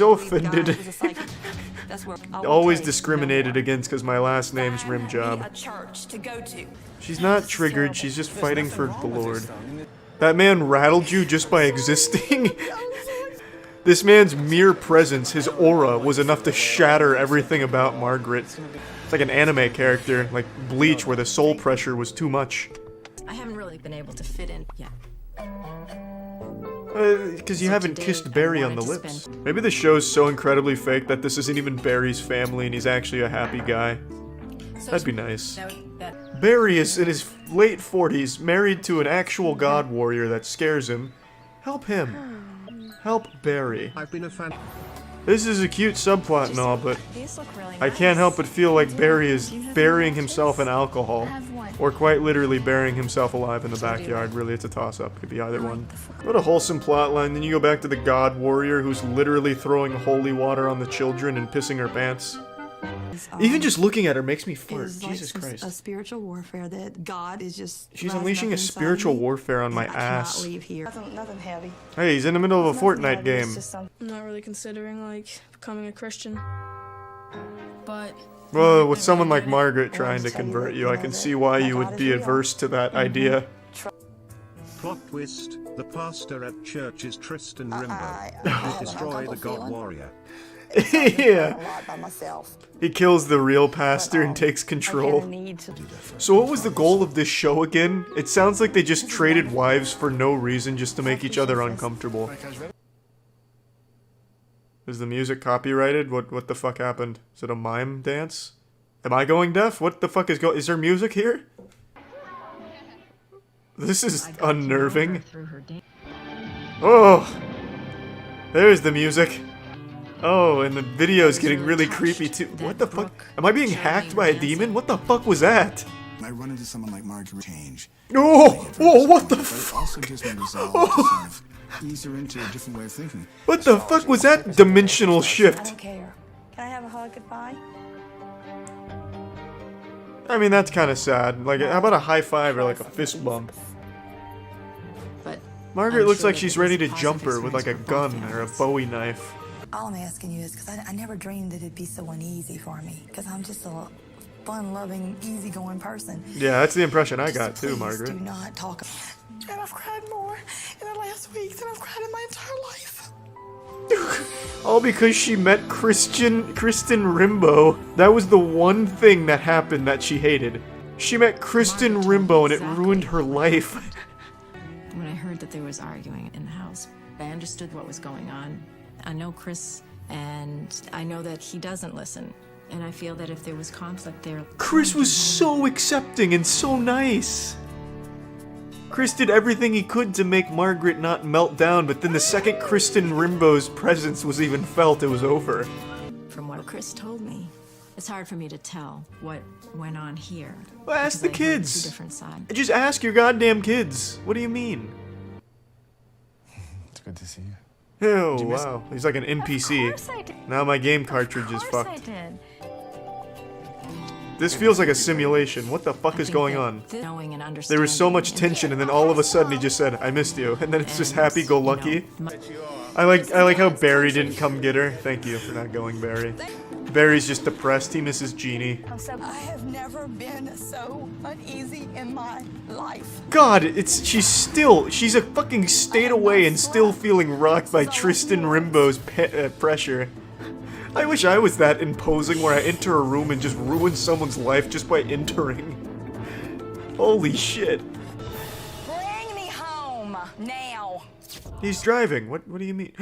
So offended. Always discriminated against because my last name's Rimjob. She's not triggered, she's just fighting for the Lord. That man rattled you just by existing? This man's mere presence, his aura, was enough to shatter everything about Margaret. It's like an anime character, like Bleach, where the soul pressure was too much. I haven't really been able to fit in yet. Because you haven't kissed Barry on the lips. Maybe the show's so incredibly fake that this isn't even Barry's family and he's actually a happy guy. That'd be nice. Barry is in his late 40s, married to an actual god warrior that scares him. Help him. Help Barry. I've been a fan. This is a cute subplot and all, but I can't help but feel like Barry is burying himself in alcohol. Or quite literally burying himself alive in the backyard. Really, it's a toss-up. Could be either one. What a wholesome plotline. Then you go back to the god warrior who's literally throwing holy water on the children and pissing her pants. Even just looking at her makes me fart. Jesus Christ. A spiritual warfare that God is just. She's unleashing a spiritual warfare on my ass. Leave here. Nothing heavy. Hey, he's in the middle of a Fortnite game. I'm not really considering, like, becoming a Christian. But... Well, with someone like Margaret trying to convert you, I can see why you would be averse to that idea. Plot twist, the pastor at church is Tristan Rimbo, who destroy the god warrior. Yeah. He kills the real pastor and takes control. So what was the goal of this show again? It sounds like they just traded wives for no reason just to make each other uncomfortable. Is the music copyrighted? What the fuck happened? Is it a mime dance? Am I going deaf? What the fuck is there music here? This is unnerving. Oh! There's the music. Oh, and the video's getting really creepy too. What the fuck? Am I being hacked by a demon? What the fuck was that? I run into someone like Margaret change. Oh! Oh, what the fuck? Also gives me resolve to sort of ease her into a different way of thinking. What the fuck was that dimensional shift? I don't care. Can I have a hug goodbye? I mean, that's kind of sad. Like, how about a high five or like a fist bump? But Margaret looks like she's ready to jump her with like a gun or a Bowie knife. All I'm asking you is because I never dreamed that it'd be so uneasy for me. Because I'm just a fun-loving, easygoing person. Yeah, that's the impression I got too, Margaret. Do not talk. And I've cried more in the last week than I've cried in my entire life. All because she met Kristen Rimbo. That was the one thing that happened that she hated. She met Kristen Rimbo and it ruined her life. when I heard that there was arguing in the house, I understood what was going on. I know Chris, and I know that he doesn't listen. And I feel that if there was conflict there... Chris was so accepting and so nice. Chris did everything he could to make Margaret not melt down, but then the second Kristen Rimbo's presence was even felt, it was over. From what Chris told me, it's hard for me to tell what went on here. Well, ask the because I heard kids. two different sides. Just ask your goddamn kids. What do you mean? It's good to see you. Oh, wow. He's like an NPC. Now my game cartridge is fucked. This feels like a simulation. What the fuck is going on? There was so much tension, and then all of a sudden he just said, "I missed you," and then it's just happy-go-lucky. I like how Barry didn't come get her. Thank you for not going, Barry. Barry's just depressed. He misses Jeannie. I have never been so uneasy in my life. God, she's a fucking state away and still feeling rocked by Tristan Rimbo's pressure. I wish I was that imposing where I enter a room and just ruin someone's life just by entering. Holy shit. Bring me home now. He's driving. What do you mean?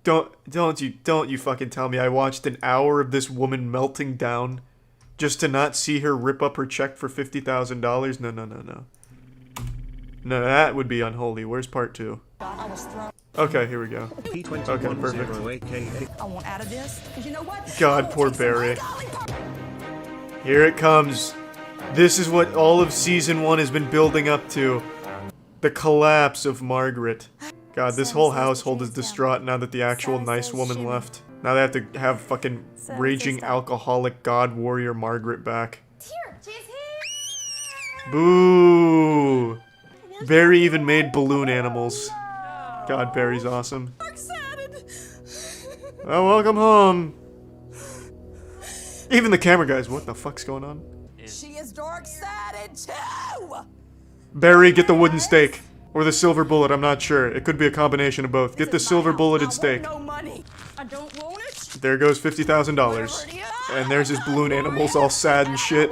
Don't you fucking tell me I watched an hour of this woman melting down just to not see her rip up her check for $50,000? No. No, that would be unholy. Where's part 2? Okay, here we go. Okay, perfect. I want out of this, because you know what? God, poor Barry. Here it comes. This is what all of Season 1 has been building up to. The collapse of Margaret. God, this whole household is distraught now that the actual nice woman left. Now they have to have fucking raging alcoholic god warrior Margaret back. Boo! Barry even made balloon animals. God, Barry's awesome. I'm excited. Oh, welcome home. Even the camera guys, what the fuck's going on? She is dark-sided too! Barry, get the wooden stake. Or the silver bullet, I'm not sure. It could be a combination of both. Get the silver bulleted stake. No money. I don't want it. There goes $50,000. And there's his balloon animals all sad and shit.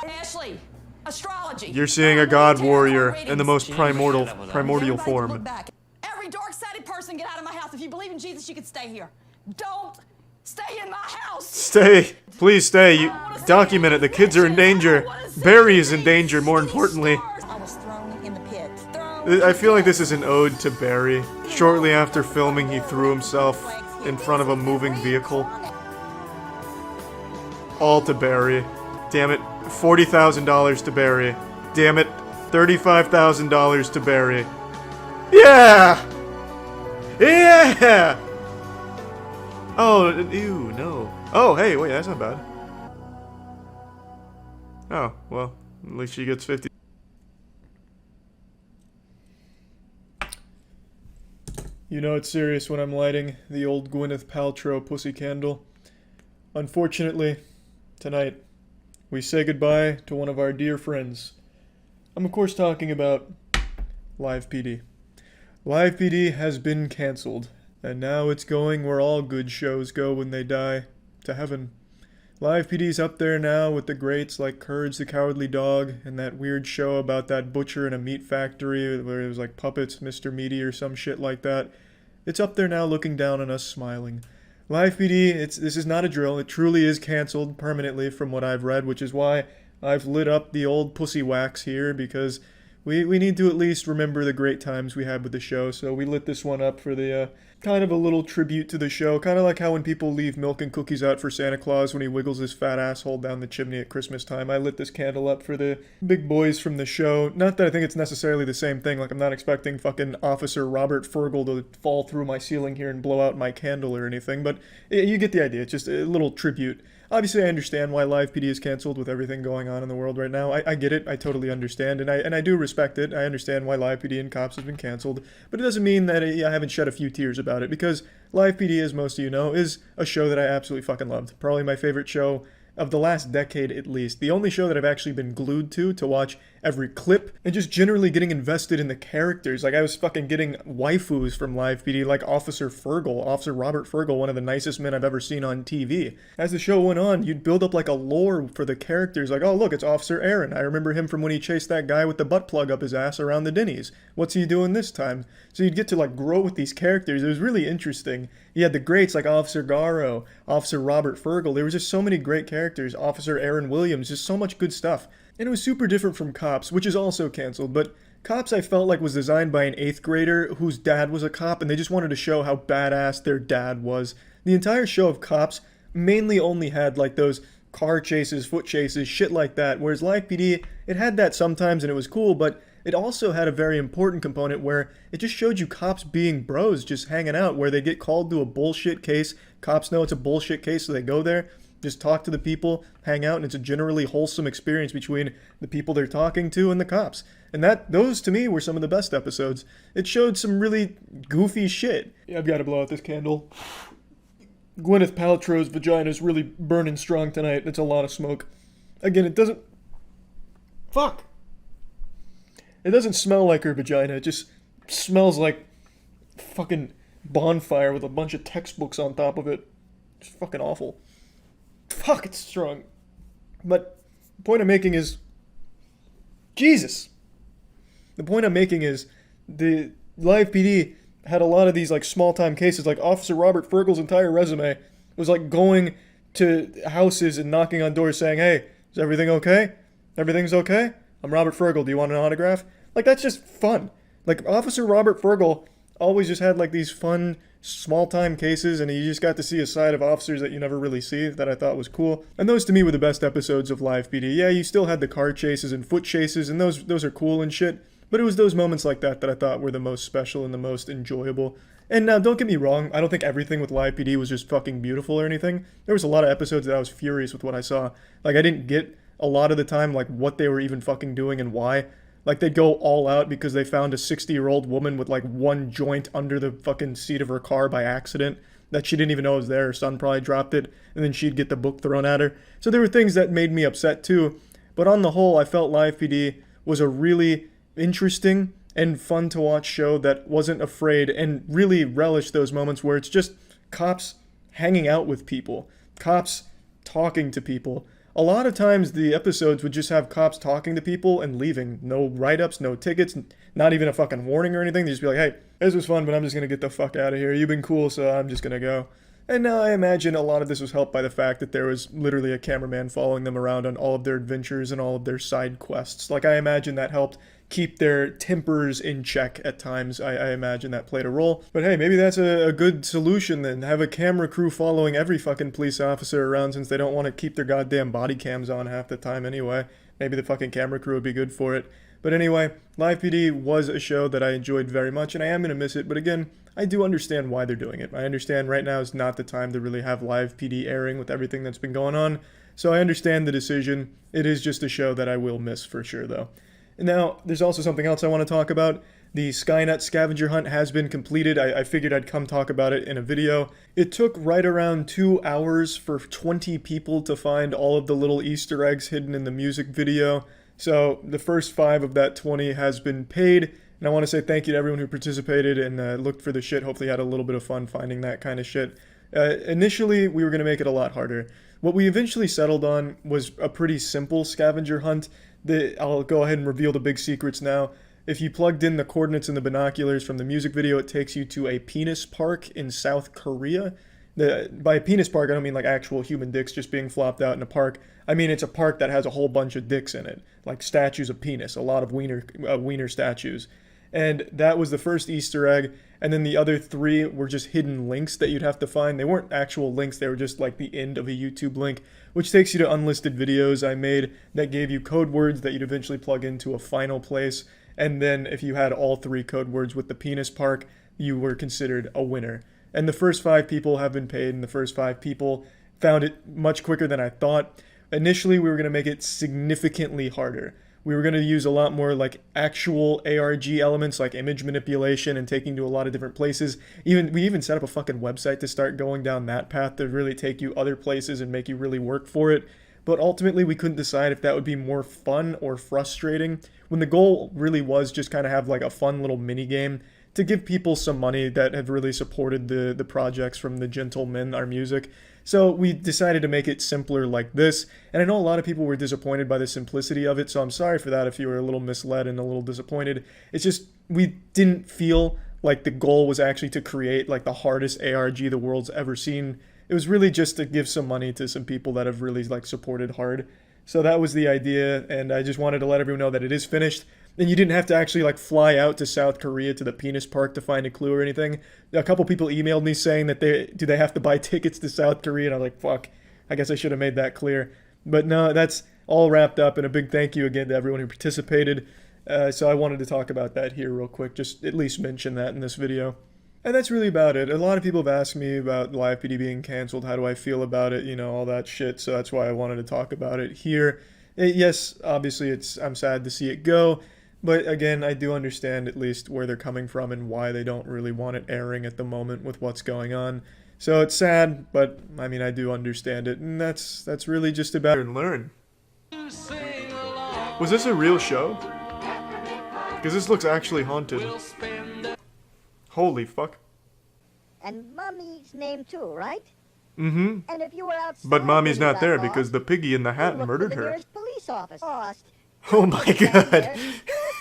Ashley, astrology. You're seeing a god warrior in the most primordial form. Look back. Every dark-sided person get out of my house. If you believe in Jesus, you can stay here. Don't stay in my house. Stay. Please stay. You document it. The kids are in danger. Barry is in danger, more importantly. I was thrown in the pit. I feel like this is an ode to Barry. Shortly after filming, he threw himself in front of a moving vehicle. All to Barry. Damn it. $40,000 to Barry. Damn it. $35,000 to Barry. Yeah! Yeah! Oh, ew, no. Oh, hey, wait, that's not bad. Oh, well, at least she gets 50. You know it's serious when I'm lighting the old Gwyneth Paltrow pussy candle. Unfortunately, tonight, we say goodbye to one of our dear friends. I'm of course talking about Live PD. Live PD has been cancelled, and now it's going where all good shows go when they die, to heaven. Live PD's up there now with the greats like Courage the Cowardly Dog and that weird show about that butcher in a meat factory where it was like puppets, Mr. Meaty or some shit like that. It's up there now looking down on us smiling. Live PD, this is not a drill. It truly is cancelled permanently from what I've read, which is why I've lit up the old pussy wax here, because we need to at least remember the great times we had with the show. So we lit this one up for the kind of a little tribute to the show. Kind of like how when people leave milk and cookies out for Santa Claus when he wiggles his fat asshole down the chimney at Christmas time. I lit this candle up for the big boys from the show. Not that I think it's necessarily the same thing. Like, I'm not expecting fucking Officer Robert Fergal to fall through my ceiling here and blow out my candle or anything. But you get the idea. It's just a little tribute. Obviously, I understand why Live PD is canceled with everything going on in the world right now. I get it. I totally understand, and I do respect it. I understand why Live PD and Cops has been canceled, but it doesn't mean that I haven't shed a few tears about it, because Live PD, as most of you know, is a show that I absolutely fucking loved. Probably my favorite show of the last decade at least. The only show that I've actually been glued to watch every clip, and just generally getting invested in the characters. Like, I was fucking getting waifus from Live PD, like Officer Robert Fergal, one of the nicest men I've ever seen on TV. As the show went on, you'd build up like a lore for the characters, like, oh look, it's Officer Aaron. I remember him from when he chased that guy with the butt plug up his ass around the Denny's. What's he doing this time? So you'd get to like grow with these characters. It was really interesting. You had the greats like Officer Garrow, Officer Robert Fergal. There was just so many great characters. Officer Aaron Williams, just so much good stuff. And it was super different from Cops, which is also canceled, but Cops I felt like was designed by an 8th grader whose dad was a cop, and they just wanted to show how badass their dad was. The entire show of Cops mainly only had like those car chases, foot chases, shit like that, whereas Live PD, it had that sometimes and it was cool, but it also had a very important component where it just showed you cops being bros, just hanging out, where they get called to a bullshit case. Cops know it's a bullshit case, so they go there, just talk to the people, hang out, and it's a generally wholesome experience between the people they're talking to and the cops. And those to me were some of the best episodes. It showed some really goofy shit. Yeah, I've got to blow out this candle. Gwyneth Paltrow's vagina is really burning strong tonight. It's a lot of smoke. Again, it doesn't... Fuck! It doesn't smell like her vagina. It just smells like fucking bonfire with a bunch of textbooks on top of it. It's fucking awful. Fuck, it's strong. But the point I'm making is... Jesus! The point I'm making is the Live PD had a lot of these like small-time cases. Like Officer Robert Fergal's entire resume was like going to houses and knocking on doors saying, hey, is everything okay? Everything's okay? I'm Robert Fergal. Do you want an autograph? Like, that's just fun. Like, Officer Robert Fergal always just had like these fun small-time cases, and you just got to see a side of officers that you never really see that I thought was cool. And those to me were the best episodes of Live PD. Yeah, you still had the car chases and foot chases, and those are cool and shit. But it was those moments like that I thought were the most special and the most enjoyable. And now, don't get me wrong, I don't think everything with Live PD was just fucking beautiful or anything. There was a lot of episodes that I was furious with what I saw. Like, I didn't get a lot of the time, like, what they were even fucking doing and why. Like, they'd go all out because they found a 60-year-old woman with, like, one joint under the fucking seat of her car by accident. that she didn't even know was there. Her son probably dropped it, and then she'd get the book thrown at her. So there were things that made me upset too. But on the whole, I felt Live PD was a really interesting and fun to watch show that wasn't afraid and really relished those moments where it's just cops hanging out with people, cops talking to people. A lot of times the episodes would just have cops talking to people and leaving. No write-ups, no tickets, not even a fucking warning or anything. They just be like, hey, this was fun, but I'm just going to get the fuck out of here. You've been cool, so I'm just going to go. And now I imagine a lot of this was helped by the fact that there was literally a cameraman following them around on all of their adventures and all of their side quests. Like, I imagine that helped keep their tempers in check at times. I imagine that played a role. But hey, maybe that's a good solution then. Have a camera crew following every fucking police officer around since they don't want to keep their goddamn body cams on half the time anyway. Maybe the fucking camera crew would be good for it. But anyway, Live PD was a show that I enjoyed very much, and I am going to miss it. But again, I do understand why they're doing it. I understand right now is not the time to really have Live PD airing with everything that's been going on. So I understand the decision. It is just a show that I will miss for sure, though. Now, there's also something else I want to talk about. The Skynet scavenger hunt has been completed. I figured I'd come talk about it in a video. It took right around 2 hours for 20 people to find all of the little Easter eggs hidden in the music video. So the first 5 of that 20 has been paid. And I want to say thank you to everyone who participated and looked for the shit. Hopefully had a little bit of fun finding that kind of shit. Initially, we were going to make it a lot harder. What we eventually settled on was a pretty simple scavenger hunt. I'll go ahead and reveal the big secrets now. If you plugged in the coordinates in the binoculars from the music video, it takes you to a penis park in South Korea. By penis park, I don't mean like actual human dicks just being flopped out in a park. I mean it's a park that has a whole bunch of dicks in it, like statues of penis, a lot of wiener statues. And that was the first Easter egg, and then the other 3 were just hidden links that you'd have to find. They weren't actual links, they were just like the end of a YouTube link, which takes you to unlisted videos I made that gave you code words that you'd eventually plug into a final place. And then if you had all 3 code words with the penis park, you were considered a winner. And the first 5 people have been paid, and the first 5 people found it much quicker than I thought. Initially, we were going to make it significantly harder. We were going to use a lot more like actual ARG elements like image manipulation and taking to a lot of different places. We even set up a fucking website to start going down that path to really take you other places and make you really work for it. But ultimately we couldn't decide if that would be more fun or frustrating when the goal really was just kind of have like a fun little mini game to give people some money that have really supported the projects from the Gentlemen, our music. So we decided to make it simpler like this, and I know a lot of people were disappointed by the simplicity of it, so I'm sorry for that if you were a little misled and a little disappointed. It's just, we didn't feel like the goal was actually to create like the hardest ARG the world's ever seen. It was really just to give some money to some people that have really like supported hard. So that was the idea, and I just wanted to let everyone know that it is finished. And you didn't have to actually like fly out to South Korea to the penis park to find a clue or anything. A couple people emailed me saying that do they have to buy tickets to South Korea, and I was like, fuck, I guess I should have made that clear. But no, that's all wrapped up, and a big thank you again to everyone who participated. So I wanted to talk about that here real quick, just at least mention that in this video. And that's really about it. A lot of people have asked me about Live PD being canceled. How do I feel about it? You know, all that shit. So that's why I wanted to talk about it here. Yes, obviously I'm sad to see it go. But again, I do understand at least where they're coming from and why they don't really want it airing at the moment with what's going on. So it's sad, but I mean, I do understand it. And that's really just about it. Learn. Was this a real show? Because this looks actually haunted. Holy fuck. And Mommy's name too, right? Mm-hmm. And if you were outside, but Mommy's not there because the piggy in the hat murdered her. Police office. Lost. Oh my god.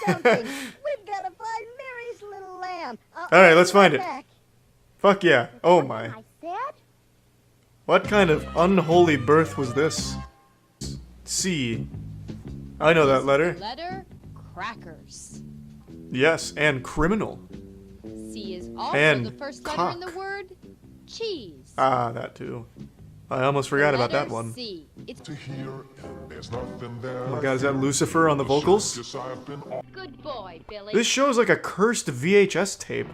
We've got to find Mary's little lamb. Alright, let's find it. Fuck yeah. Oh my. I said? What kind of unholy birth was this? C. I know that letter. Letter crackers. Yes, and criminal. C is also and the first cock. letter in the word cheese. Ah, that too. I almost forgot about that one. C. It's Oh my god, is that Lucifer on the vocals? good boy, Billy. This show is like a cursed VHS tape.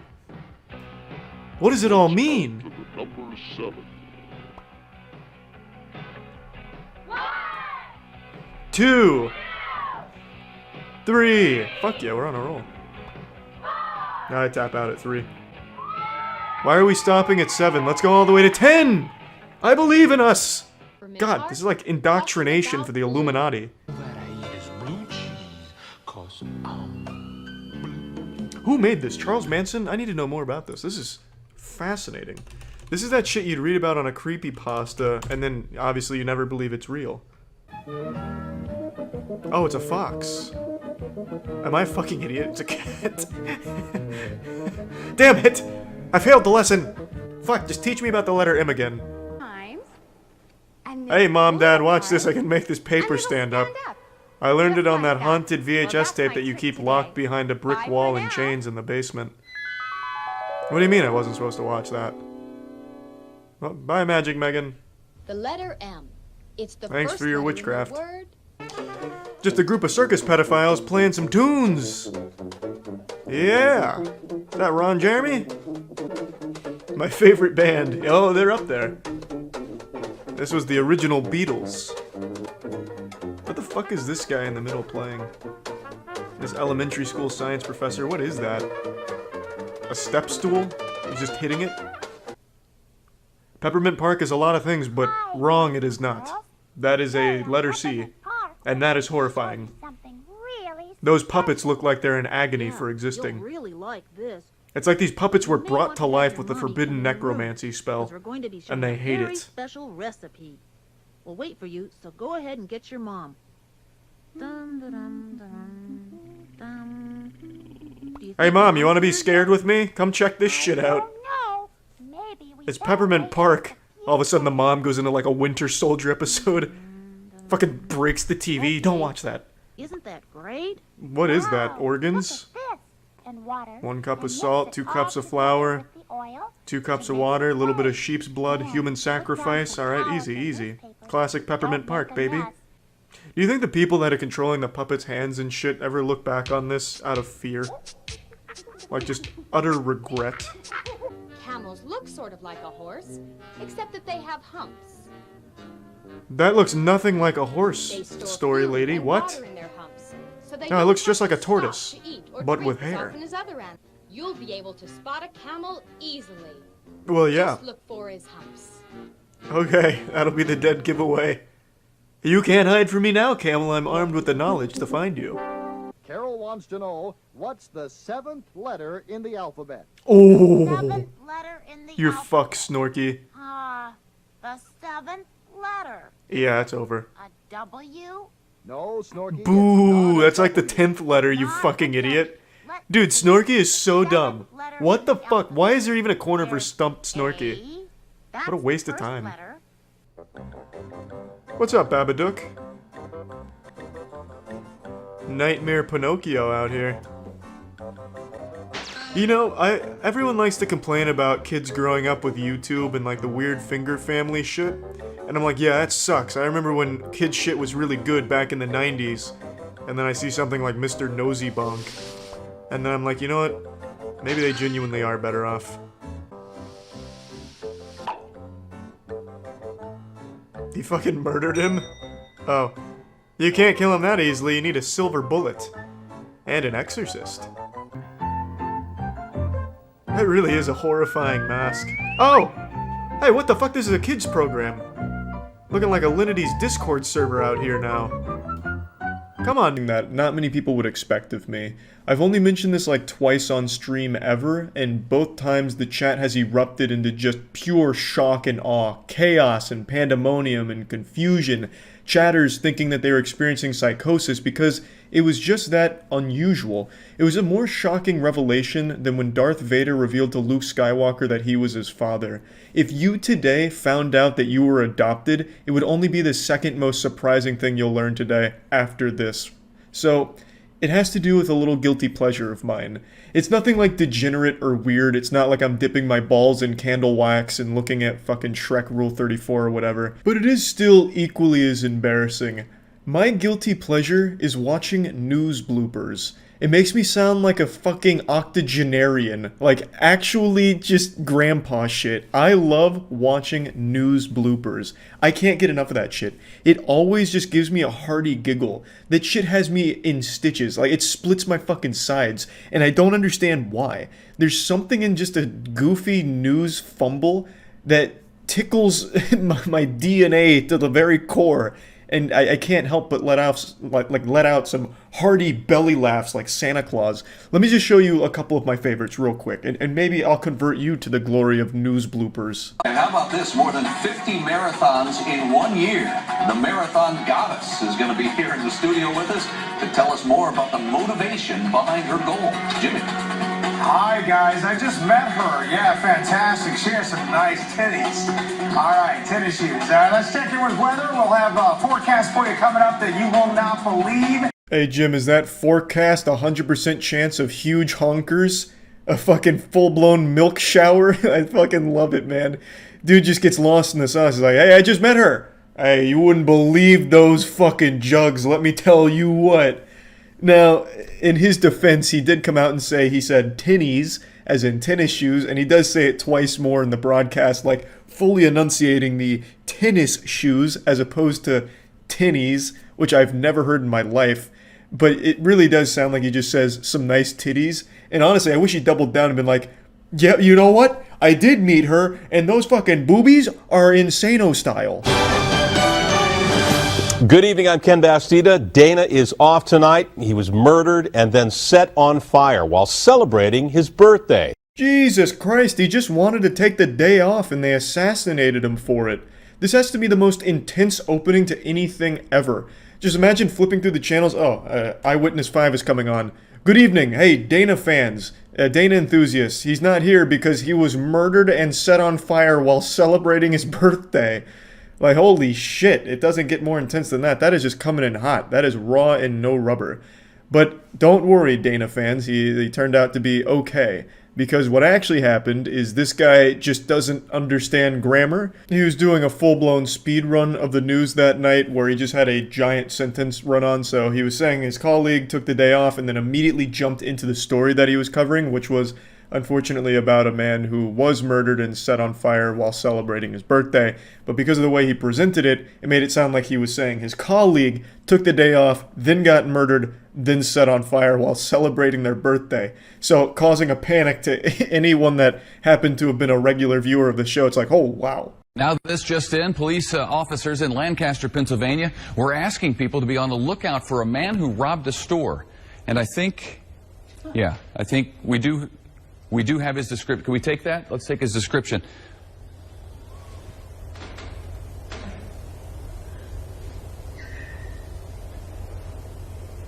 What does it all mean? 2, 3. Fuck yeah, we're on a roll. Now I tap out at 3. Why are we stopping at 7? Let's go all the way to 10! I believe in us! God, this is like indoctrination for the Illuminati. Who made this? Charles Manson? I need to know more about this. This is fascinating. This is that shit you'd read about on a creepypasta, and then obviously you never believe it's real. Oh, it's a fox. Am I a fucking idiot? It's a cat. Damn it! I failed the lesson! Fuck, just teach me about the letter M again. Hey, Mom, Dad, watch this. I can make this paper stand up. I learned it on that haunted VHS tape that you keep locked behind a brick wall in chains in the basement. What do you mean I wasn't supposed to watch that? Well, bye, Magic Megan. The letter M. It's the Thanks first for your letter in the witchcraft. word. Just a group of circus pedophiles playing some tunes. Yeah. Is that Ron Jeremy? My favorite band. Oh, they're up there. This was the original Beatles. What the fuck is this guy in the middle playing? This elementary school science professor, what is that? A step stool? He's just hitting it? Peppermint Park is a lot of things, but wrong it is not. That is a letter C, and that is horrifying. Those puppets look like they're in agony for existing. It's like these puppets were brought to life with the forbidden necromancy spell, and they hate it. Special recipe. We'll wait for you, so go ahead and get your mom. Dun, dun, dun, dun, dun. Hey Mom, you want to be scared with me? Come check this shit out. It's Peppermint Park. All of a sudden the mom goes into like a Winter Soldier episode. Fucking breaks the TV. Don't watch that. Isn't that great? What is that? Organs? 1 cup of salt, 2 cups of flour, 2 cups of water, a little bit of sheep's blood, human sacrifice. Alright, easy, easy. Classic Peppermint Park, baby. Do you think the people that are controlling the puppets' hands and shit ever look back on this out of fear? Like just utter regret? Camels look sort of like a horse, except that they have humps. That looks nothing like a horse, They store story food lady. and What? water in their humps, so they No, it don't looks just have like a to stop tortoise, to eat or but drink with as hair. often as other animals. You'll be able to spot a camel easily. Well, yeah. Just look for his humps. Okay, that'll be the dead giveaway. You can't hide from me now, Camel. I'm armed with the knowledge to find you. Carol wants to know, what's the 7th letter in the alphabet? Oh, Letter in the you're fucked, Snorky. the 7th letter. Yeah, it's over. A W? No, Snorky. Boo, that's like the 10th letter, you fucking idiot. Dude, Snorky is so dumb. What the fuck? Why is there even a corner for stumped Snorky? What a waste of time. What's up, Babadook? Nightmare Pinocchio out here. You know, everyone likes to complain about kids growing up with YouTube and like the weird finger family shit. And I'm like, yeah, that sucks. I remember when kid shit was really good back in the 90s. And then I see something like Mr. Nosy Bonk. And then I'm like, you know what? Maybe they genuinely are better off. He fucking murdered him? Oh. You can't kill him that easily, you need a silver bullet. And an exorcist. That really is a horrifying mask. Oh! Hey, what the fuck? This is a kids program. Looking like a Linity's Discord server out here now. Come on. That not many people would expect of me. I've only mentioned this like twice on stream ever, and both times the chat has erupted into just pure shock and awe, chaos and pandemonium and confusion, chatters thinking that they were experiencing psychosis because it was just that unusual. It was a more shocking revelation than when Darth Vader revealed to Luke Skywalker that he was his father. If you today found out that you were adopted, it would only be the second most surprising thing you'll learn today after this. So, it has to do with a little guilty pleasure of mine. It's nothing like degenerate or weird. It's not like I'm dipping my balls in candle wax and looking at fucking Shrek Rule 34 or whatever. But it is still equally as embarrassing. My guilty pleasure is watching news bloopers. It makes me sound like a fucking octogenarian. Like, actually just grandpa shit. I love watching news bloopers. I can't get enough of that shit. It always just gives me a hearty giggle. That shit has me in stitches. Like, it splits my fucking sides. And I don't understand why. There's something in just a goofy news fumble that tickles my DNA to the very core. And I can't help but let out some hearty belly laughs like Santa Claus. Let me just show you a couple of my favorites real quick, and maybe I'll convert you to the glory of news bloopers. And how about this? More than 50 marathons in 1 year. The marathon goddess is going to be here in the studio with us to tell us more about the motivation behind her goal. Jimmy. Hi, guys. I just met her. Yeah, fantastic. She has some nice titties. All right, tennis shoes. Let's check in with weather. We'll have a forecast for you coming up that you will not believe. Hey, Jim, is that forecast 100% chance of huge honkers? A fucking full-blown milk shower? I fucking love it, man. Dude just gets lost in the sauce. He's like, hey, I just met her. Hey, you wouldn't believe those fucking jugs, let me tell you what. Now, in his defense, he did come out and say he said tinnies, as in tennis shoes, and he does say it twice more in the broadcast, like fully enunciating the tennis shoes as opposed to tinnies, which I've never heard in my life. But it really does sound like he just says some nice titties. And honestly, I wish he doubled down and been like, yeah, you know what? I did meet her, and those fucking boobies are insano style. Good evening, I'm Ken Bastida. Dana is off tonight. He was murdered and then set on fire while celebrating his birthday. Jesus Christ, he just wanted to take the day off and they assassinated him for it. This has to be the most intense opening to anything ever. Just imagine flipping through the channels. Oh, Eyewitness 5 is coming on. Good evening. Hey, Dana fans. Dana enthusiasts. He's not here because he was murdered and set on fire while celebrating his birthday. Like, holy shit, it doesn't get more intense than that. That is just coming in hot. That is raw and no rubber. But don't worry, Dana fans, he turned out to be okay. Because what actually happened is this guy just doesn't understand grammar. He was doing a full-blown speed run of the news that night where he just had a giant sentence run on. So he was saying his colleague took the day off and then immediately jumped into the story that he was covering, which was unfortunately about a man who was murdered and set on fire while celebrating his birthday. But because of the way he presented it, it made it sound like he was saying his colleague took the day off, then got murdered, then set on fire while celebrating their birthday. So causing a panic to anyone that happened to have been a regular viewer of the show. It's like, oh, wow. Now, this just in, police officers in Lancaster, Pennsylvania, were asking people to be on the lookout for a man who robbed a store. And I think we do have his description. Can we take that? Let's take his description.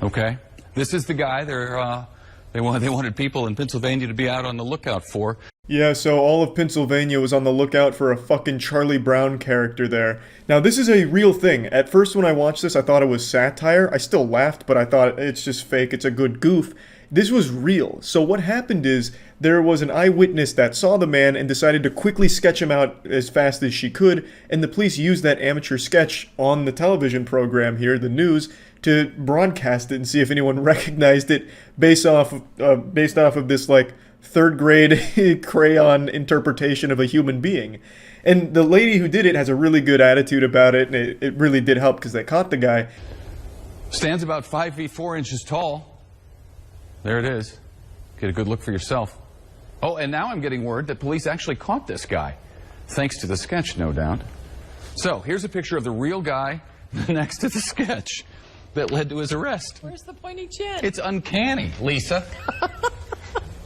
Okay. This is the guy they wanted people in Pennsylvania to be out on the lookout for. Yeah, so all of Pennsylvania was on the lookout for a fucking Charlie Brown character there. Now, this is a real thing. At first when I watched this, I thought it was satire. I still laughed, but I thought it's just fake. It's a good goof. This was real. So what happened is there was an eyewitness that saw the man and decided to quickly sketch him out as fast as she could, and the police used that amateur sketch on the television program here, the news, to broadcast it and see if anyone recognized it based off of this like third grade crayon interpretation of a human being. And the lady who did it has a really good attitude about it, and it really did help because they caught the guy. Stands about 5 feet 4 inches tall. There it is. Get a good look for yourself. Oh, and now I'm getting word that police actually caught this guy. Thanks to the sketch, no doubt. So, here's a picture of the real guy next to the sketch that led to his arrest. Where's the pointy chin? It's uncanny, Lisa.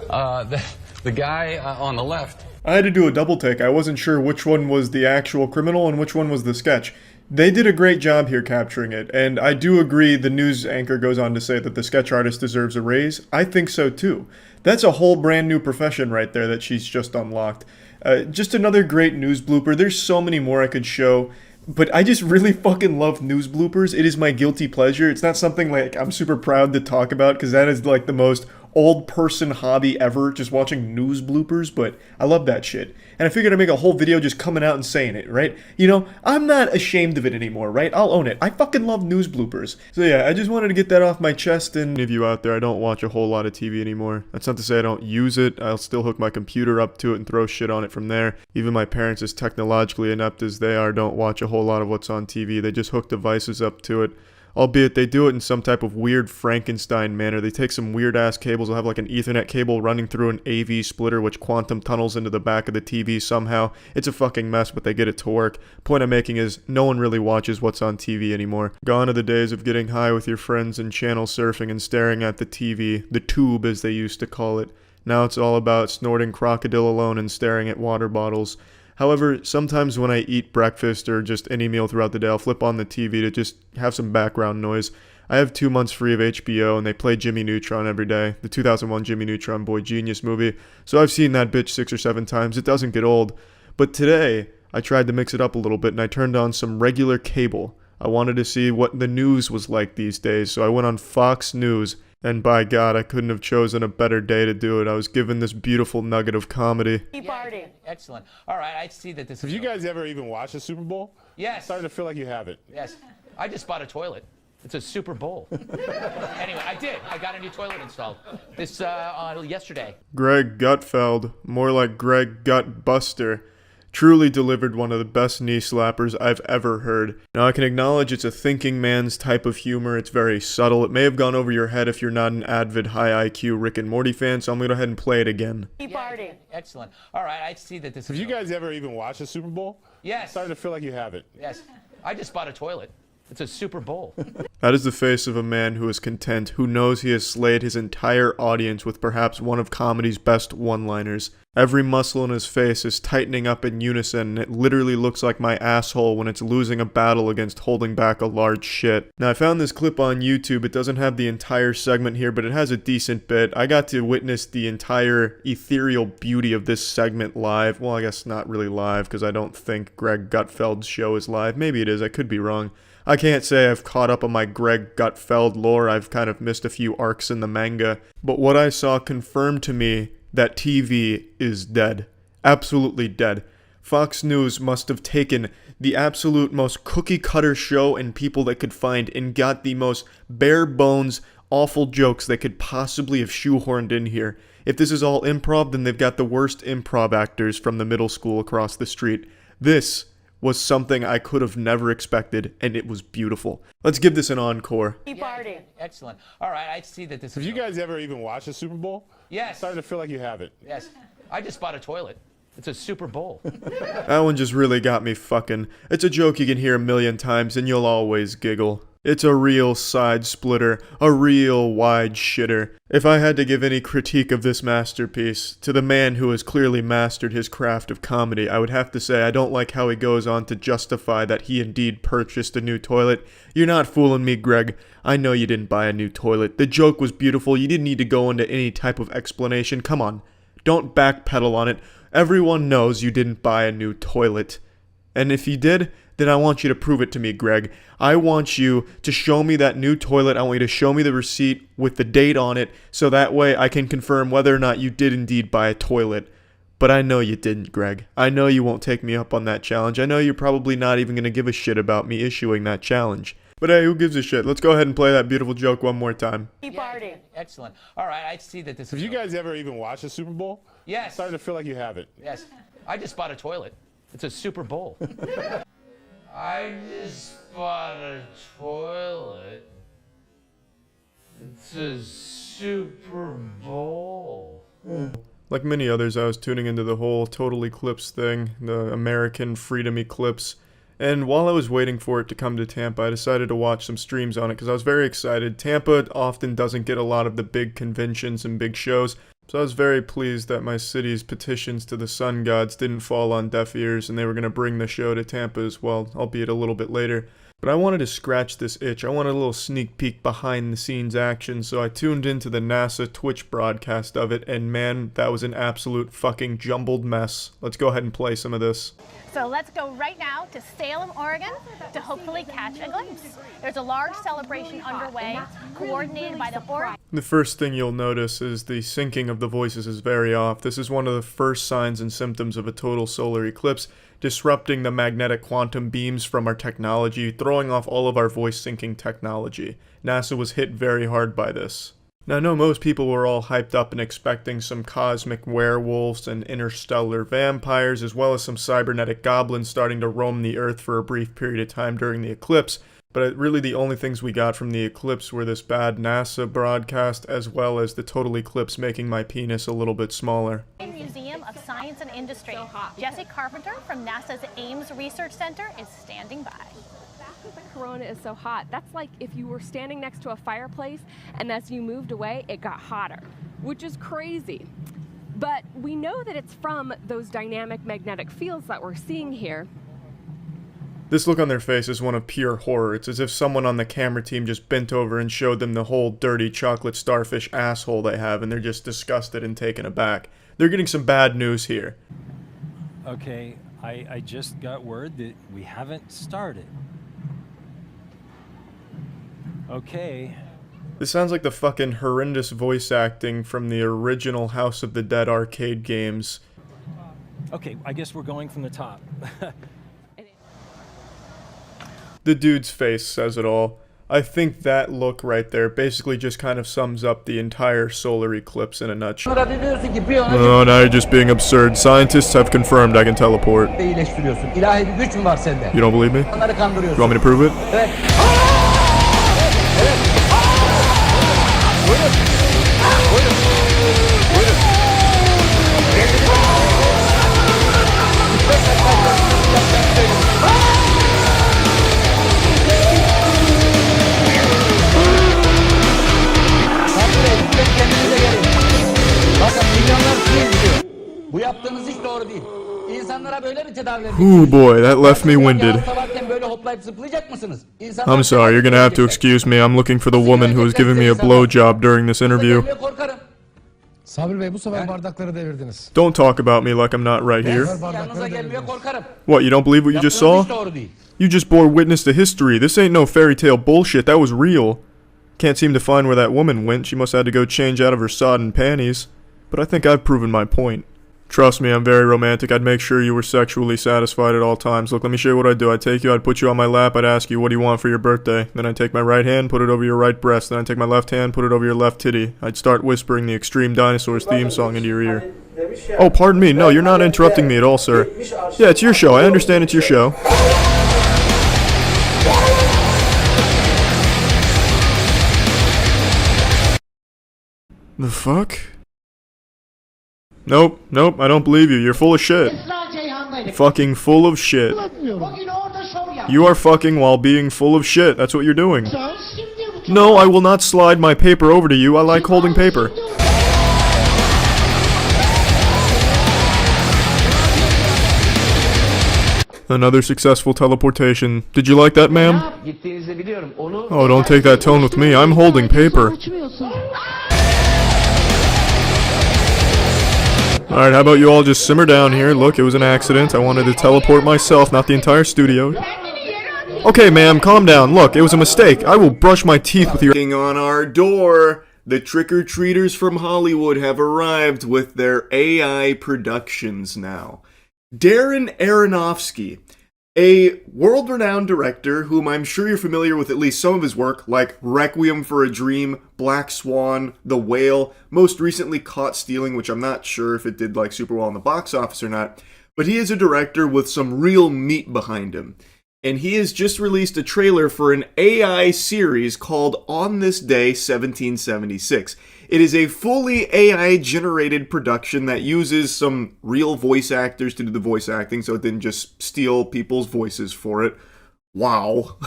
The guy on the left. I had to do a double take. I wasn't sure which one was the actual criminal and which one was the sketch. They did a great job here capturing it, and I do agree the news anchor goes on to say that the sketch artist deserves a raise. I think so too. That's a whole brand new profession right there that she's just unlocked. Just another great news blooper. There's so many more I could show, but I just really fucking love news bloopers. It is my guilty pleasure. It's not something like I'm super proud to talk about because that is like the most old person hobby ever, just watching news bloopers, but I love that shit. and I figured I'd make a whole video just coming out and saying it, right? You know, I'm not ashamed of it anymore, right? I'll own it. I fucking love news bloopers. So yeah, I just wanted to get that off my chest, and if you out there, I don't watch a whole lot of TV anymore. That's not to say I don't use it. I'll still hook my computer up to it and throw shit on it from there. Even my parents, as technologically inept as they are, don't watch a whole lot of what's on TV. They just hook devices up to it. Albeit they do it in some type of weird Frankenstein manner. They take some weird ass cables. They'll have like an Ethernet cable running through an AV splitter which quantum tunnels into the back of the TV somehow. It's a fucking mess, but they get it to work. Point I'm making is no one really watches what's on TV anymore. Gone are the days of getting high with your friends and channel surfing and staring at the TV, the tube as they used to call it. Now it's all about snorting crocodile alone and staring at water bottles. However, sometimes when I eat breakfast or just any meal throughout the day, I'll flip on the TV to just have some background noise. I have 2 months free of HBO, and they play Jimmy Neutron every day, the 2001 Jimmy Neutron Boy Genius movie, so I've seen that bitch 6 or 7 times. It doesn't get old. But today, I tried to mix it up a little bit, and I turned on some regular cable. I wanted to see what the news was like these days, so I went on Fox News, and by God, I couldn't have chosen a better day to do it. I was given this beautiful nugget of comedy. Party. Excellent. All right, I see that this Have is... you guys ever even watched the Super Bowl? Yes. I'm starting to feel like you haven't. Yes. I just bought a toilet. It's a Super Bowl. Anyway, I did. I got a new toilet installed this yesterday. Greg Gutfeld, more like Greg Gutbuster, truly delivered one of the best knee slappers I've ever heard. Now I can acknowledge it's a thinking man's type of humor. It's very subtle. It may have gone over your head if you're not an avid high IQ Rick and Morty fan, so I'm going to go ahead and play it again. Party. Excellent. All right, I see that this Have is... you guys ever even watched the Super Bowl? Yes. I'm starting to feel like you haven't. Yes. I just bought a toilet. It's a Super Bowl. That is the face of a man who is content, who knows he has slayed his entire audience with perhaps one of comedy's best one-liners. Every muscle in his face is tightening up in unison, and it literally looks like my asshole when it's losing a battle against holding back a large shit. Now, I found this clip on YouTube. It doesn't have the entire segment here, but it has a decent bit. I got to witness the entire ethereal beauty of this segment live. Well, I guess not really live, because I don't think Greg Gutfeld's show is live. Maybe it is. I could be wrong. I can't say I've caught up on my Greg Gutfeld lore. I've kind of missed a few arcs in the manga. But what I saw confirmed to me that TV is dead. Absolutely dead. Fox News must have taken the absolute most cookie-cutter show and people they could find and got the most bare-bones, awful jokes they could possibly have shoehorned in here. If this is all improv, then they've got the worst improv actors from the middle school across the street. This was something I could have never expected, and it was beautiful. Let's give this an encore. Party. Excellent. All right, I see that this Have is... you guys ever even watched the Super Bowl? Yes. I'm starting to feel like you haven't. Yes. I just bought a toilet. It's a Super Bowl. That one just really got me fucking. It's a joke you can hear a million times, and you'll always giggle. It's a real side splitter, a real wide shitter. If I had to give any critique of this masterpiece to the man who has clearly mastered his craft of comedy, I would have to say I don't like how he goes on to justify that he indeed purchased a new toilet. You're not fooling me, Greg. I know you didn't buy a new toilet. The joke was beautiful. You didn't need to go into any type of explanation. Come on. Don't backpedal on it. Everyone knows you didn't buy a new toilet. And if you did, then I want you to prove it to me, Greg. I want you to show me that new toilet. I want you to show me the receipt with the date on it, so that way I can confirm whether or not you did indeed buy a toilet. But I know you didn't, Greg. I know you won't take me up on that challenge. I know you're probably not even going to give a shit about me issuing that challenge. But hey, who gives a shit? Let's go ahead and play that beautiful joke one more time. Party. Excellent. All right, I see that this Have is... you guys ever even watched the Super Bowl? Yes. I'm starting to feel like you haven't. Yes. I just bought a toilet. It's a Super Bowl. I just bought a toilet. It's a Super Bowl. Like many others, I was tuning into the whole Total Eclipse thing, the American Freedom Eclipse. And while I was waiting for it to come to Tampa, I decided to watch some streams on it because I was very excited. Tampa often doesn't get a lot of the big conventions and big shows, so I was very pleased that my city's petitions to the sun gods didn't fall on deaf ears and they were going to bring the show to Tampa as well, albeit a little bit later. But I wanted to scratch this itch. I wanted a little sneak peek behind the scenes action, so I tuned into the NASA Twitch broadcast of it, and man, that was an absolute fucking jumbled mess. Let's go ahead and play some of this. So let's go right now to Salem, Oregon to hopefully catch a glimpse. There's a large celebration underway, coordinated by the Oregon. The first thing you'll notice is the syncing of the voices is very off. This is one of the first signs and symptoms of a total solar eclipse, disrupting the magnetic quantum beams from our technology, throwing off all of our voice syncing technology. NASA was hit very hard by this. Now, I know most people were all hyped up and expecting some cosmic werewolves and interstellar vampires, as well as some cybernetic goblins starting to roam the Earth for a brief period of time during the eclipse, but really the only things we got from the eclipse were this bad NASA broadcast, as well as the total eclipse making my penis a little bit smaller. Museum of Science and Industry. Jesse Carpenter from NASA's Ames Research Center is standing by. The corona is so hot. That's like if you were standing next to a fireplace and as you moved away, it got hotter, which is crazy. But we know that it's from those dynamic magnetic fields that we're seeing here. This look on their face is one of pure horror. It's as if someone on the camera team just bent over and showed them the whole dirty chocolate starfish asshole they have, and they're just disgusted and taken aback. They're getting some bad news here. Okay, I just got word that we haven't started. Okay. This sounds like the fucking horrendous voice acting from the original House of the Dead arcade games. Okay, I guess we're going from the top. The dude's face says it all. I think that look right there basically just kind of sums up the entire solar eclipse in a nutshell. Oh, now you're just being absurd. Scientists have confirmed I can teleport. You don't believe me? You want me to prove it? Ooh boy, that left me winded. I'm sorry, you're gonna have to excuse me. I'm looking for the woman who was giving me a blowjob during this interview. Don't talk about me like I'm not right here. What, you don't believe what you just saw? You just bore witness to history. This ain't no fairy tale bullshit, that was real. Can't seem to find where that woman went. She must have had to go change out of her sodden panties. But I think I've proven my point. Trust me, I'm very romantic. I'd make sure you were sexually satisfied at all times. Look, let me show you what I'd do. I'd take you, I'd put you on my lap, I'd ask you, what do you want for your birthday? Then I'd take my right hand, put it over your right breast. Then I'd take my left hand, put it over your left titty. I'd start whispering the Extreme Dinosaurs theme song into your ear. Oh, pardon me. No, you're not interrupting me at all, sir. Yeah, it's your show. I understand it's your show. The fuck? Nope, I don't believe you. You're full of shit. Fucking full of shit. You are fucking while being full of shit. That's what you're doing. No, I will not slide my paper over to you. I like holding paper. Another successful teleportation. Did you like that, ma'am? Oh, don't take that tone with me. I'm holding paper. Alright, how about you all just simmer down here? Look, it was an accident. I wanted to teleport myself, not the entire studio. Okay, ma'am, calm down. Look, it was a mistake. I will brush my teeth with your— On our door, the trick-or-treaters from Hollywood have arrived with their AI productions now. Darren Aronofsky, a world-renowned director whom I'm sure you're familiar with at least some of his work, like Requiem for a Dream, Black Swan, The Whale, most recently Caught Stealing, which I'm not sure if it did like super well in the box office or not, but he is a director with some real meat behind him. And he has just released a trailer for an AI series called On This Day 1776. It is a fully AI-generated production that uses some real voice actors to do the voice acting, so it didn't just steal people's voices for it. Wow.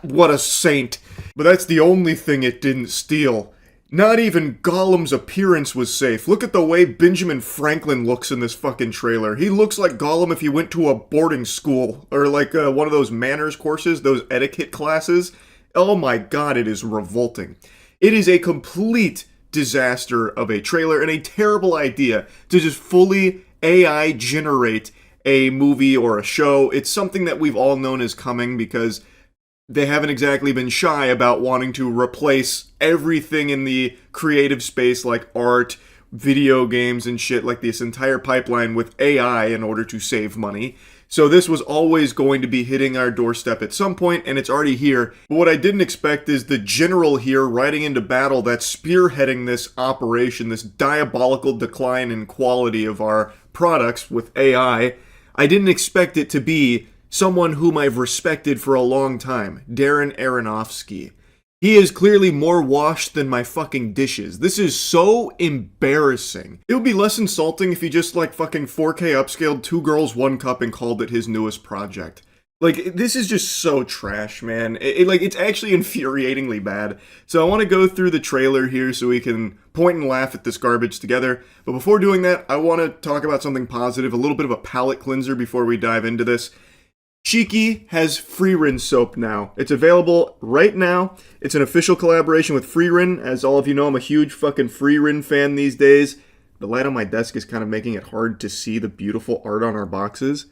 What a saint. But that's the only thing it didn't steal. Not even Gollum's appearance was safe. Look at the way Benjamin Franklin looks in this fucking trailer. He looks like Gollum if he went to a boarding school, or like one of those manners courses, those etiquette classes. Oh my god, it is revolting. It is a complete disaster of a trailer and a terrible idea to just fully AI generate a movie or a show. It's something that we've all known is coming because they haven't exactly been shy about wanting to replace everything in the creative space like art, video games and shit, like this entire pipeline with AI in order to save money. So this was always going to be hitting our doorstep at some point, and it's already here. But what I didn't expect is the general here riding into battle that's spearheading this operation, this diabolical decline in quality of our products with AI. I didn't expect it to be someone whom I've respected for a long time, Darren Aronofsky. He is clearly more washed than my fucking dishes. This is so embarrassing. It would be less insulting if he just like fucking 4K upscaled 2 Girls 1 Cup and called it his newest project. Like, this is just so trash, man. It's actually infuriatingly bad. So I want to go through the trailer here so we can point and laugh at this garbage together. But before doing that, I want to talk about something positive, a little bit of a palate cleanser before we dive into this. Cheeky has free rinse soap now. It's available right now. It's an official collaboration with Freerin. As all of you know, I'm a huge fucking Freerin fan these days. The light on my desk is kind of making it hard to see the beautiful art on our boxes.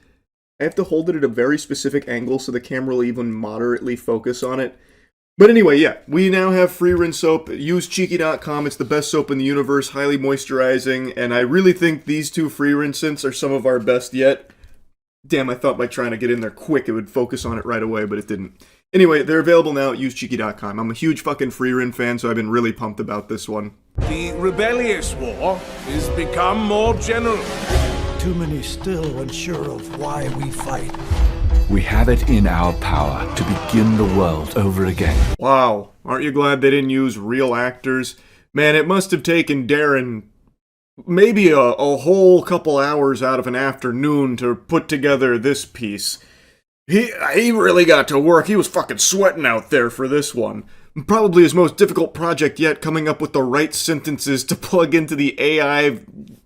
I have to hold it at a very specific angle so the camera will even moderately focus on it. But anyway, yeah, we now have free rinse soap. Use cheeky.com. It's the best soap in the universe, highly moisturizing, and I really think these two free rinse scents are some of our best yet. Damn, I thought by trying to get in there quick it would focus on it right away, but it didn't. Anyway, they're available now at usecheeky.com. I'm a huge fucking Freerin fan, so I've been really pumped about this one. The rebellious war is become more general. Too many still unsure of why we fight. We have it in our power to begin the world over again. Wow, aren't you glad they didn't use real actors? Man, it must have taken Darren maybe a whole couple hours out of an afternoon to put together this piece. He really got to work. He was fucking sweating out there for this one. Probably his most difficult project yet, coming up with the right sentences to plug into the AI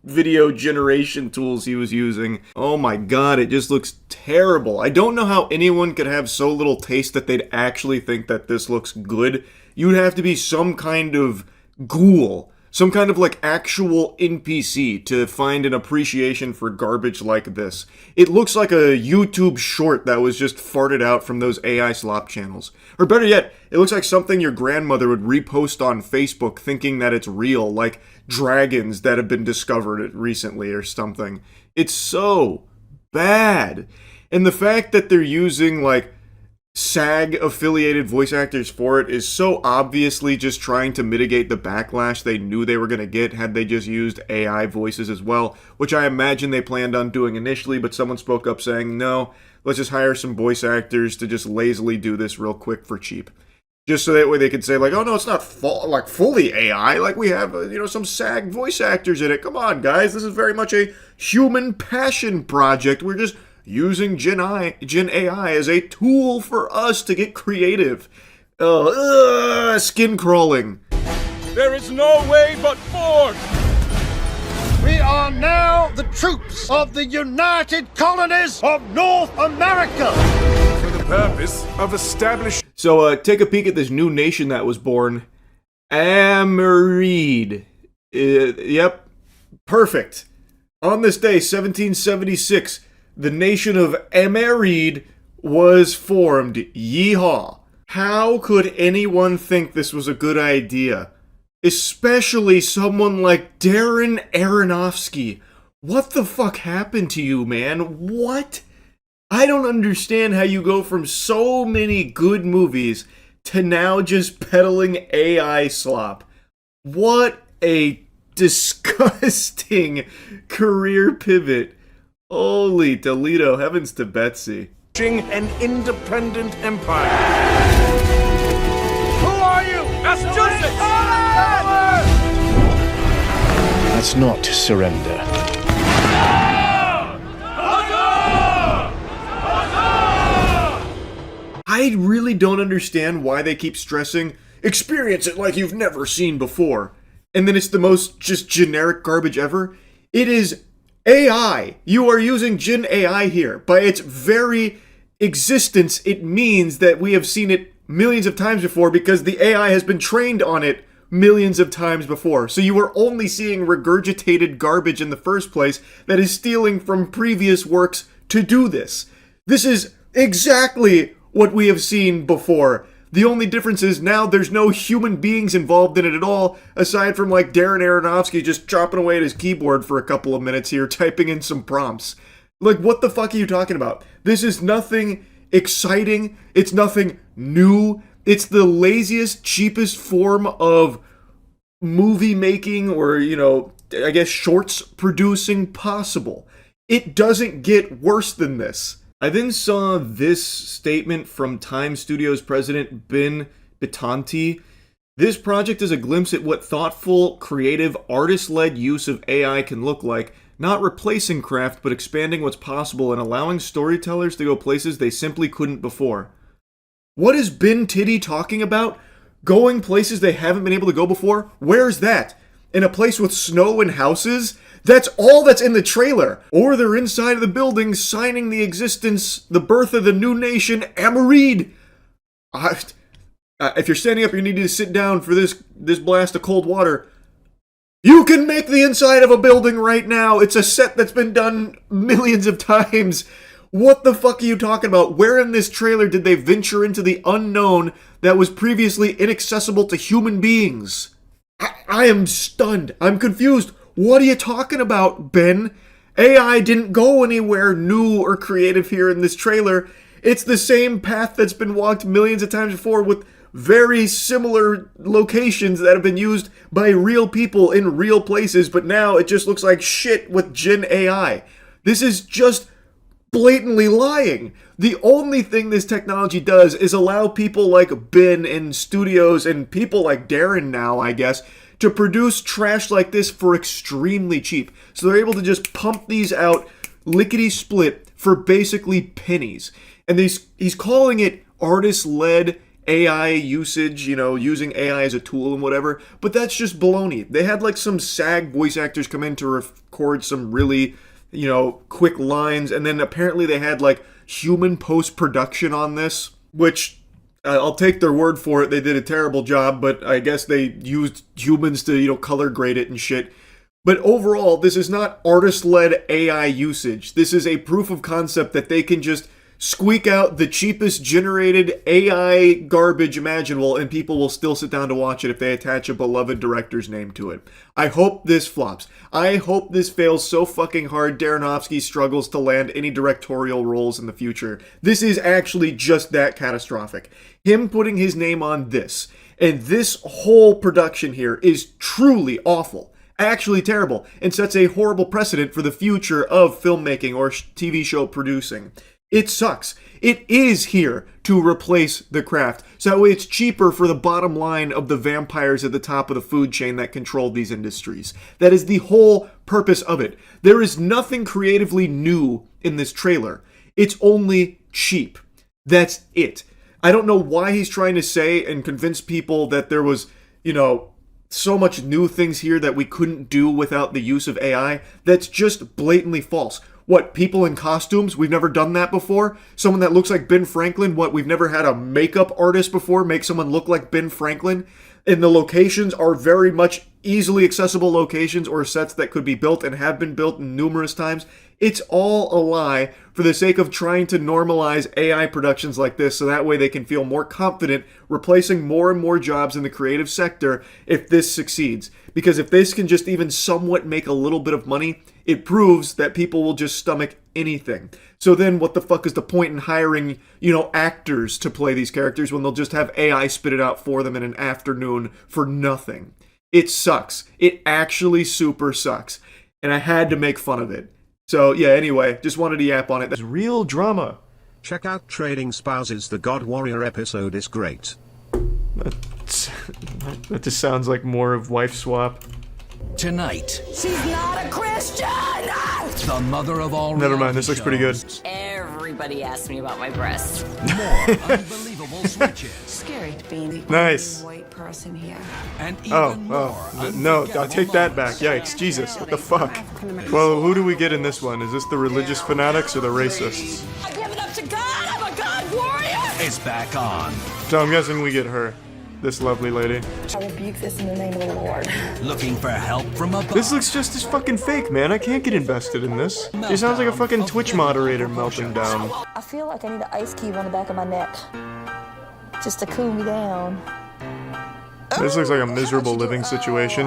video generation tools he was using. Oh my god, it just looks terrible. I don't know how anyone could have so little taste that they'd actually think that this looks good. You'd have to be some kind of ghoul. Some kind of like actual NPC to find an appreciation for garbage like this. It looks like a YouTube short that was just farted out from those AI slop channels. Or better yet, it looks like something your grandmother would repost on Facebook thinking that it's real, like dragons that have been discovered recently or something. It's so bad. And the fact that they're using like SAG-affiliated voice actors for it is so obviously just trying to mitigate the backlash they knew they were going to get had they just used AI voices as well, which I imagine they planned on doing initially, but someone spoke up saying, no, let's just hire some voice actors to just lazily do this real quick for cheap. Just so that way they could say, like, oh no, it's not fully AI, like we have, some SAG voice actors in it. Come on, guys, this is very much a human passion project. We're just using Gen AI as a tool for us to get creative. Skin crawling. There is no way but forward. We are now the troops of the United Colonies of North America. For the purpose of establishing... So, take a peek at this new nation that was born. Amerid. Yep. Perfect. On this day, 1776... the nation of Amerid was formed. Yeehaw. How could anyone think this was a good idea? Especially someone like Darren Aronofsky. What the fuck happened to you, man? What? I don't understand how you go from so many good movies to now just peddling AI slop. What a disgusting career pivot. Holy Toledo, heavens to Betsy. An independent empire. Who are you? Massachusetts! That's not to surrender. I really don't understand why they keep stressing, experience it like you've never seen before. And then it's the most just generic garbage ever. It is AI. You are using Gen AI here. By its very existence, it means that we have seen it millions of times before because the AI has been trained on it millions of times before. So you were only seeing regurgitated garbage in the first place that is stealing from previous works to do this. This is exactly what we have seen before. The only difference is now there's no human beings involved in it at all, aside from like Darren Aronofsky just chopping away at his keyboard for a couple of minutes here, typing in some prompts. Like, what the fuck are you talking about? This is nothing exciting. It's nothing new. It's the laziest, cheapest form of movie making or, you know, I guess shorts producing possible. It doesn't get worse than this. I then saw this statement from Time Studios president Ben Bitanti. This project is a glimpse at what thoughtful, creative, artist-led use of AI can look like, not replacing craft, but expanding what's possible and allowing storytellers to go places they simply couldn't before. What is Ben Titty talking about? Going places they haven't been able to go before? Where's that? In a place with snow and houses? That's all that's in the trailer. Or they're inside of the building signing the birth of the new nation, Amarid. If you're standing up, you need to sit down for this blast of cold water. You can make the inside of a building right now. It's a set that's been done millions of times. What the fuck are you talking about? Where in this trailer did they venture into the unknown that was previously inaccessible to human beings? I am stunned. I'm confused. What are you talking about, Ben? AI didn't go anywhere new or creative here in this trailer. It's the same path that's been walked millions of times before with very similar locations that have been used by real people in real places, but now it just looks like shit with Gen AI. This is just blatantly lying. The only thing this technology does is allow people like Ben and studios and people like Darren now, I guess, to produce trash like this for extremely cheap. So they're able to just pump these out lickety-split for basically pennies. And he's calling it artist-led AI usage, you know, using AI as a tool and whatever, but that's just baloney. They had like some SAG voice actors come in to record some really, you know, quick lines, and then apparently they had like human post-production on this, which I'll take their word for it. They did a terrible job, but I guess they used humans to, you know, color grade it and shit. But overall, this is not artist-led AI usage. This is a proof of concept that they can just squeak out the cheapest generated AI garbage imaginable and people will still sit down to watch it if they attach a beloved director's name to it. I hope this flops. I hope this fails so fucking hard Aronofsky struggles to land any directorial roles in the future. This is actually just that catastrophic. Him putting his name on this, and this whole production here is truly awful. Actually terrible, and sets a horrible precedent for the future of filmmaking or TV show producing. It sucks. It is here to replace the craft, so that way it's cheaper for the bottom line of the vampires at the top of the food chain that control these industries. That is the whole purpose of it. There is nothing creatively new in this trailer. It's only cheap. That's it. I don't know why he's trying to say and convince people that there was, you know, so much new things here that we couldn't do without the use of AI. That's just blatantly false. What, people in costumes? We've never done that before? Someone that looks like Ben Franklin? What, we've never had a makeup artist before make someone look like Ben Franklin? And the locations are very much easily accessible locations or sets that could be built and have been built numerous times. It's all a lie for the sake of trying to normalize AI productions like this so that way they can feel more confident replacing more and more jobs in the creative sector if this succeeds. Because if this can just even somewhat make a little bit of money, it proves that people will just stomach anything. So then what the fuck is the point in hiring, you know, actors to play these characters when they'll just have AI spit it out for them in an afternoon for nothing? It sucks. It actually super sucks. And I had to make fun of it. So yeah, anyway, just wanted to yap on it. That's real drama. Check out Trading Spouses. The God Warrior episode is great. That just sounds like more of Wife Swap. Tonight, She's not a Christian! the mother of all Never mind, this looks pretty good. Everybody asks me about my breasts. More unbelievable switches. Scary to be the Nice. only white person here. And No, I'll take that back. Yikes, Jesus, what the fuck? Well, who do we get in this one? Is this the religious fanatics or the racists? I give it up to God! I'm a God warrior! It's back on. So I'm guessing we get her. this lovely lady. I rebuke this in the name of the Lord. Looking for help from above. This looks just as fucking fake, man. I can't get invested in this. She sounds like a fucking Twitch moderator melting down. I feel like I need an ice cube on the back of my neck. Just to cool me down. This looks like a miserable living situation.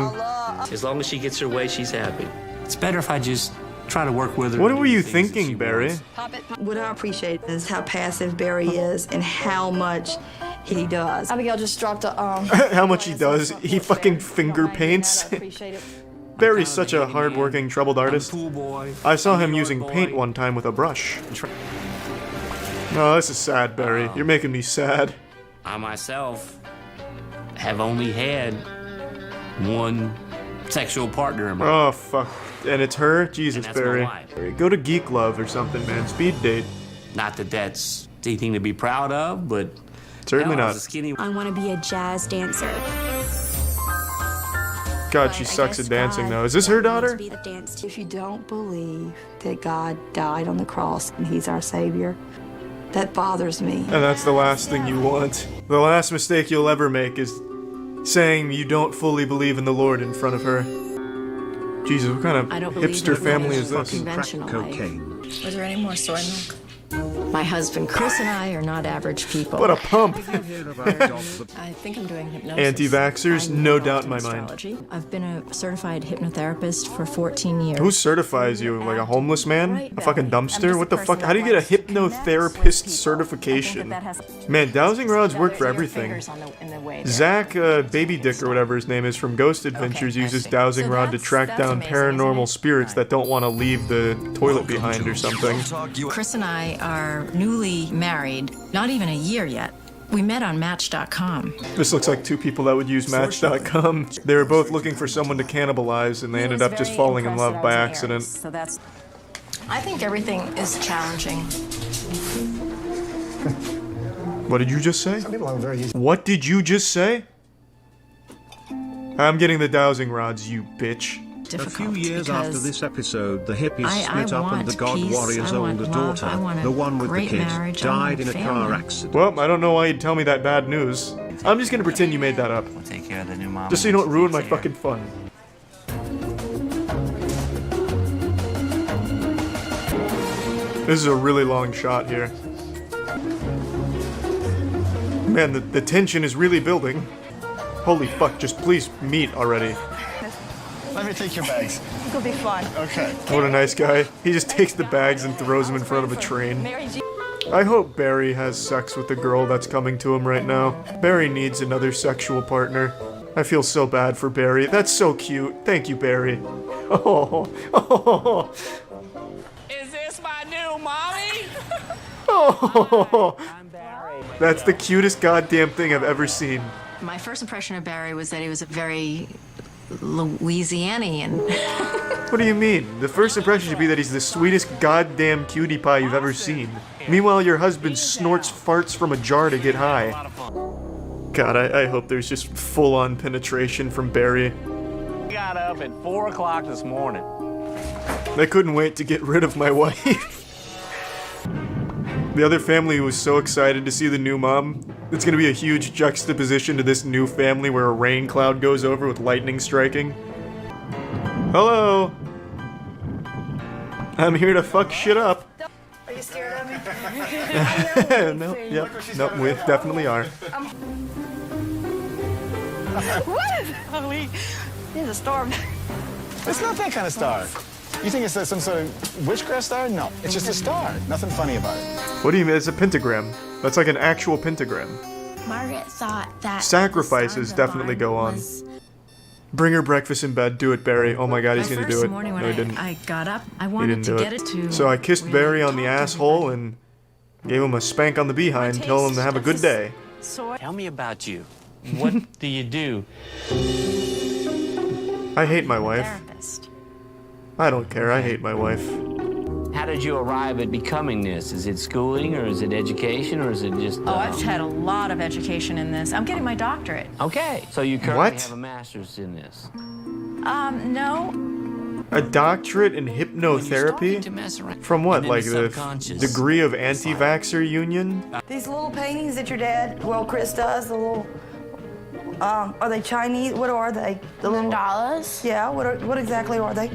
As long as she gets her way, she's happy. It's better if I just try to work with her. What were you thinking, Barry? What I appreciate is how passive Barry is and how much he does. Abigail just dropped a How much he does. He fucking finger paints. Barry's such a hard-working, troubled artist. I saw him using paint one time with a brush. Oh, this is sad, Barry. You're making me sad. I myself have only had one sexual partner in my Oh, fuck. And it's her? Jesus, that's my Barry. wife. Go to Geek Love or something, man. Speed date. Not that that's anything to be proud of, but Certainly hell, I not. was a skinny. I want to be a jazz dancer. God, she sucks at dancing, though. Is this her daughter? If you don't believe that God died on the cross and he's our Savior, that bothers me. And that's the last thing you want. The last mistake you'll ever make is saying you don't fully believe in the Lord in front of her. Jesus, what kind of hipster family is this? Cocaine. Was there any more soy milk? My husband Chris and I are not average people. What a pump! I think I'm doing hypnosis. Anti-vaxxers, no doubt in my mind. I've been a certified hypnotherapist for 14 years. Who certifies you? Like a homeless man? A fucking dumpster? What the fuck? How do you get a hypnotherapist certification? Man, dowsing rods work for everything. Zach, Baby Dick or whatever his name is from Ghost Adventures uses dowsing rod to track down paranormal spirits that don't want to leave the toilet behind or something. Chris and I are newly married, not even a year yet. We met on Match.com. This looks like two people that would use Match.com. They were both looking for someone to cannibalize, and they ended up just falling in love by accident. So that's. I think everything is challenging. What did you just say? What did you just say? I'm getting the dowsing rods, you bitch. A few years after this episode, the hippies split up and the God Warrior's older daughter, the one with the kid, died in a car accident. Well, I don't know why you'd tell me that bad news. I'm just gonna pretend you made that up. Take care of the new mom. Just so you don't ruin my fucking fun. This is a really long shot here. Man, the tension is really building. Holy fuck, just please meet already. Let me take your bags. It'll be fun. Okay. What a nice guy. He just takes the bags and throws them in front of a train. I hope Barry has sex with the girl that's coming to him right now. Barry needs another sexual partner. I feel so bad for Barry. That's so cute. Thank you, Barry. Oh, oh, Is this my new mommy? oh. That's the cutest goddamn thing I've ever seen. My first impression of Barry was that he was a very Louisianian. What do you mean? The first impression should be that he's the sweetest goddamn cutie pie you've ever seen. Meanwhile, your husband snorts farts from a jar to get high. God, I hope there's just full-on penetration from Barry. Got up at 4 o'clock this morning. I couldn't wait to get rid of my wife. The other family was so excited to see the new mom. It's gonna be a huge juxtaposition to this new family where a rain cloud goes over with lightning striking. Hello! I'm here to fuck shit up. Are you scared of me? No, yep, no, we definitely are. What is it? Holy, there's a storm. It's not that kind of star. You think it's some sort of witchcraft star? No, it's just a star. Nothing funny about it. What do you mean? It's a pentagram. That's like an actual pentagram. Margaret thought that Sacrifices definitely go on. Bring her breakfast in bed. Do it, Barry. Oh my god, he's gonna do it. No, he didn't. I got up. I He wanted didn't to do get it to. So I kissed Barry on the asshole and gave him a spank on the behind, telling him to have a good day. Tell me about you. What do you do? I hate my wife. I don't care. I hate my wife. How did you arrive at becoming this? Is it schooling, or is it education, or is it just... Oh, I've had a lot of education in this. I'm getting my doctorate. Okay, so you currently What? have a master's in this. No. A doctorate in hypnotherapy? From what? And in Like the the subconscious. degree of anti-vaxxer union? These little paintings that your dad, well, Chris does, the little Are they Chinese? What are they? The mandalas? Yeah, what exactly are they?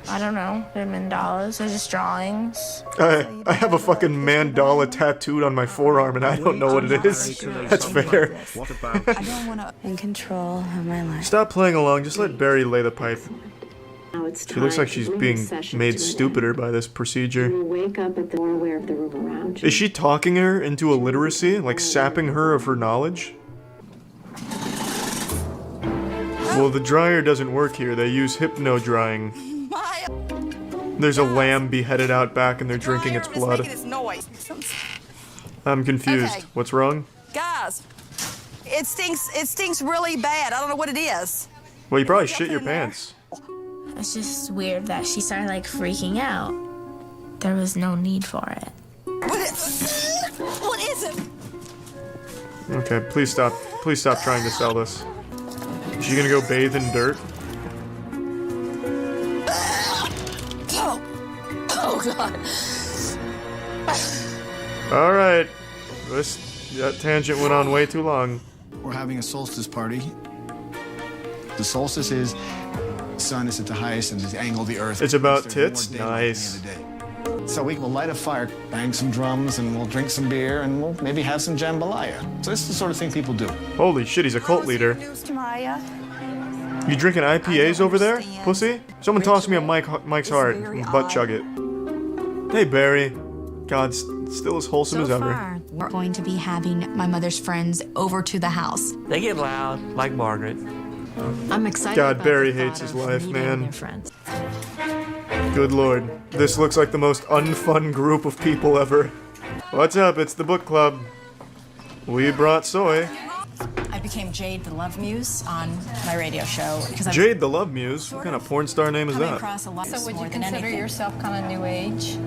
I don't know. They're mandalas. They're just drawings. I have a fucking mandala tattooed on my forearm and I don't know what it is. That's fair. I don't want to in control of my life. Stop playing along, just let Barry lay the pipe. She looks like she's being made stupider by this procedure. Is she talking her into illiteracy? Like sapping her of her knowledge? Well, the dryer doesn't work here. They use hypno drying. There's a lamb beheaded out back and they're drinking its blood. I'm confused. Okay. What's wrong? Guys, it stinks really bad. I don't know what it is. Well, you probably shit your pants. It's just weird that she started like freaking out. There was no need for it. What is it? Okay, please stop. Please stop trying to sell this. Is she gonna go bathe in dirt? Oh God. Alright. That tangent went on way too long. We're having a solstice party. The solstice is the sun is at the highest and the angle of the earth. It's about tits? Nice. So we will light a fire, bang some drums, and we'll drink some beer, and we'll maybe have some jambalaya. So this is the sort of thing people do. Holy shit, he's a cult leader. You drinking IPAs over there, pussy? Someone toss me a Mike's Hard and butt chug it. Hey, Barry. God's still as wholesome as ever. We're going to be having my mother's friends over to the house. They get loud, like Margaret. I'm excited. God, Barry hates his life, man. Good lord. This looks like the most unfun group of people ever. What's up? It's the book club. We brought soy. I became Jade the Love Muse on my radio show. Jade the Love Muse? What kind of porn star name is that? So would you consider yourself kind of new age?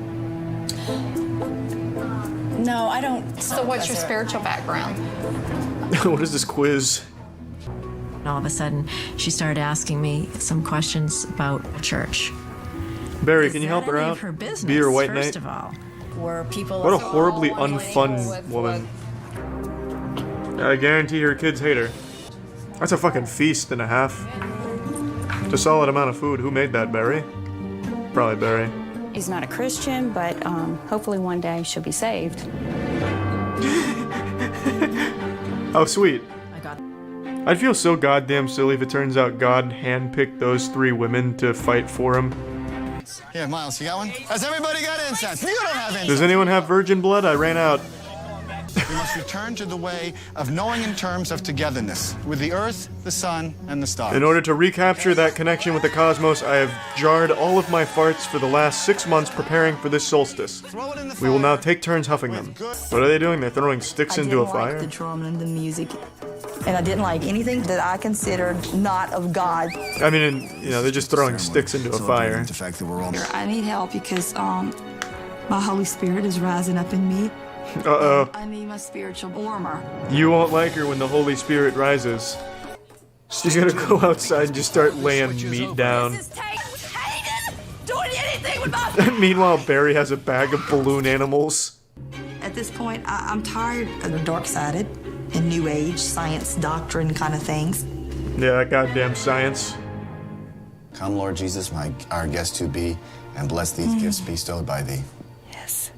No, I don't. So what's your spiritual background? What is this quiz? All of a sudden, she started asking me some questions about church. Barry, can you help her out? Be her white knight. First of all, were people? What a horribly unfun woman. I guarantee her kids hate her. That's a fucking feast and a half. It's a solid amount of food. Who made that, Barry? Probably Barry. He's not a Christian, but hopefully one day she'll be saved. Oh, sweet. I'd feel so goddamn silly if it turns out God handpicked those 3 women to fight for him. Yeah, Miles, you got one? Has everybody got incense? You don't have incense. Does anyone have virgin blood? I ran out. We must return to the way of knowing in terms of togetherness with the earth, the sun, and the stars. In order to recapture that connection with the cosmos, I have jarred all of my farts for the last 6 months preparing for this solstice. We will now take turns huffing them. What are they doing? They're throwing sticks into a fire? I didn't like the drum and the music. And I didn't like anything that I considered not of God. I mean, you know, they're just throwing sticks into a fire. I need help because my Holy Spirit is rising up in me. Uh-oh. I need my spiritual warmer. You won't like her when the Holy Spirit rises. She's gonna go outside and just start laying meat down. Doing anything with my... Meanwhile, Barry has a bag of balloon animals. At this point, I'm tired of the dark-sided and new age, science, doctrine kind of things. Yeah, goddamn science. Come, Lord Jesus, our guest to be, and bless these gifts bestowed by thee. Yes.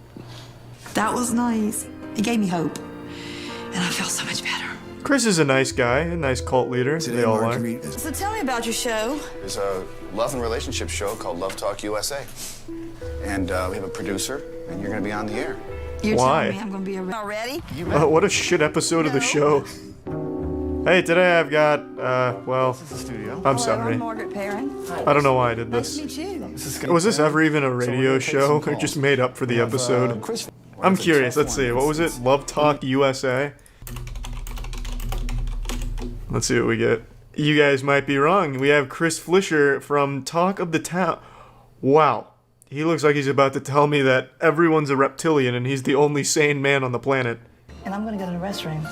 That was nice. It gave me hope. And I feel so much better. Chris is a nice guy, a nice cult leader. They all are. So tell me about your show. There's a love and relationship show called Love Talk USA. And we have a producer, and you're going to be on the air. You're Why? telling me I'm going to be already? What a shit episode of the show. Hey, today I've got, well, I'm sorry. I'm Margaret Perrin. I don't know why I did this. Nice to meet you. Was this ever even a radio show, or just made up for the episode? I'm curious, let's see, what was it? Love Talk USA? Let's see what we get. You guys might be wrong. We have Chris Flischer from Talk of the Town. Wow. He looks like he's about to tell me that everyone's a reptilian and he's the only sane man on the planet. And I'm going to go to the restroom.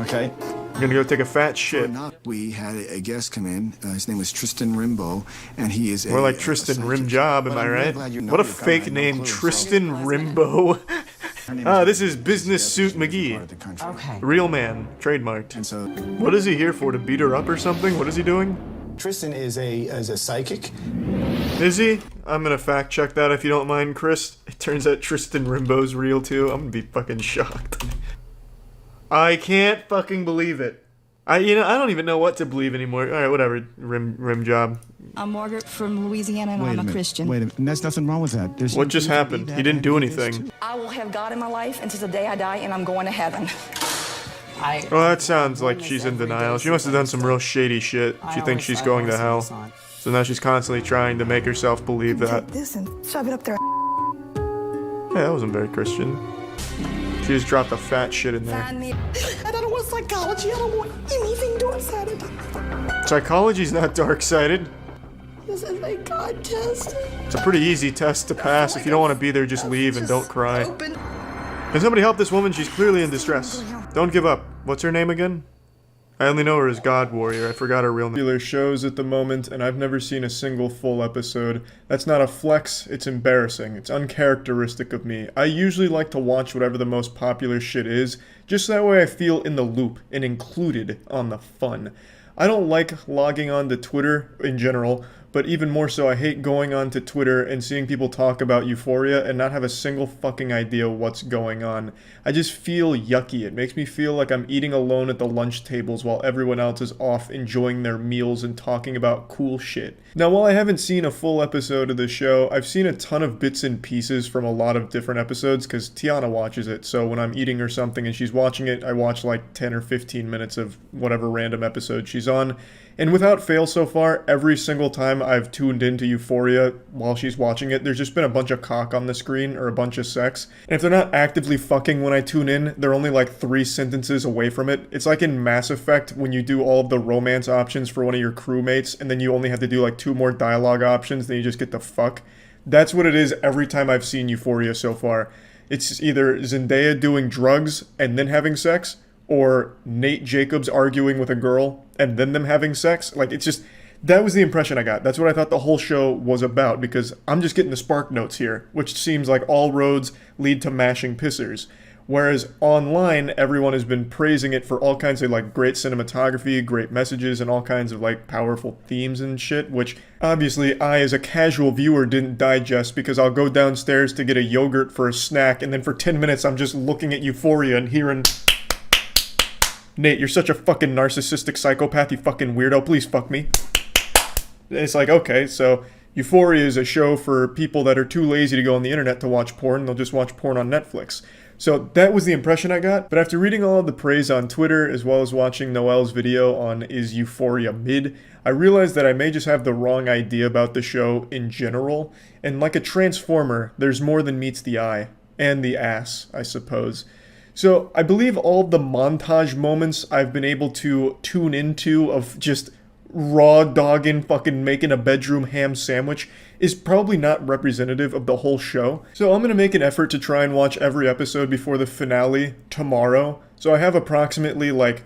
Okay. I'm gonna go take a fat shit. We had a guest come in. His name was Tristan Rimbaud, and he is more like Tristan Rimjob, am I right? What a fake name, Tristan Rimbaud. Ah, this is Business Suit McGee. Okay. Real man, trademarked. What is he here for? To beat her up or something? What is he doing? Tristan is a psychic. Is he? I'm gonna fact check that if you don't mind, Chris. It turns out Tristan Rimbo's real too. I'm gonna be fucking shocked. I can't fucking believe it. I don't even know what to believe anymore. Alright, whatever. Rim job. I'm Margaret from Louisiana, and I'm a Christian. Wait a minute. And there's nothing wrong with that. What just happened? He didn't do anything. I will have God in my life until the day I die, and I'm going to heaven. Well, that sounds like she's in denial. She must have done some real shady shit. She thinks she's going to hell. So now she's constantly trying to make herself believe that. Take this and shove it up there. Yeah, that wasn't very Christian. She just dropped the fat shit in there. I don't want psychology. I don't want anything dark-sided. Psychology's not dark-sided. This is a God test. It's a pretty easy test to pass. If you don't want to be there, just leave and don't cry. Can somebody help this woman? She's clearly in distress. Don't give up. What's her name again? I only know her as God Warrior. I forgot her real name. Popular shows at the moment, and I've never seen a single full episode. That's not a flex, it's embarrassing. It's uncharacteristic of me. I usually like to watch whatever the most popular shit is, just that way I feel in the loop and included on the fun. I don't like logging on to Twitter in general, but even more so, I hate going on to Twitter and seeing people talk about Euphoria and not have a single fucking idea what's going on. I just feel yucky. It makes me feel like I'm eating alone at the lunch tables while everyone else is off enjoying their meals and talking about cool shit. Now, while I haven't seen a full episode of the show, I've seen a ton of bits and pieces from a lot of different episodes because Tiana watches it, so when I'm eating or something and she's watching it, I watch like 10 or 15 minutes of whatever random episode she's on. And without fail so far, every single time I've tuned into Euphoria while she's watching it, there's just been a bunch of cock on the screen or a bunch of sex. And if they're not actively fucking when I tune in, they're only like 3 sentences away from it. It's like in Mass Effect when you do all of the romance options for one of your crewmates and then you only have to do like 2 more dialogue options, then you just get the fuck. That's what it is every time I've seen Euphoria so far. It's either Zendaya doing drugs and then having sex, or Nate Jacobs arguing with a girl and then them having sex. Like, it's just, that was the impression I got. That's what I thought the whole show was about, because I'm just getting the spark notes here, which seems like all roads lead to mashing pissers. Whereas online, everyone has been praising it for all kinds of like great cinematography, great messages, and all kinds of like powerful themes and shit, which obviously I as a casual viewer didn't digest, because I'll go downstairs to get a yogurt for a snack and then for 10 minutes I'm just looking at Euphoria and hearing, Nate, you're such a fucking narcissistic psychopath, you fucking weirdo, please fuck me. It's like, okay, so Euphoria is a show for people that are too lazy to go on the internet to watch porn, they'll just watch porn on Netflix. So that was the impression I got, but after reading all of the praise on Twitter, as well as watching Noelle's video on Is Euphoria Mid, I realized that I may just have the wrong idea about the show in general, and like a transformer, there's more than meets the eye, and the ass, I suppose. So I believe all the montage moments I've been able to tune into of just raw dogging fucking making a bedroom ham sandwich is probably not representative of the whole show. So I'm going to make an effort to try and watch every episode before the finale tomorrow. So I have approximately like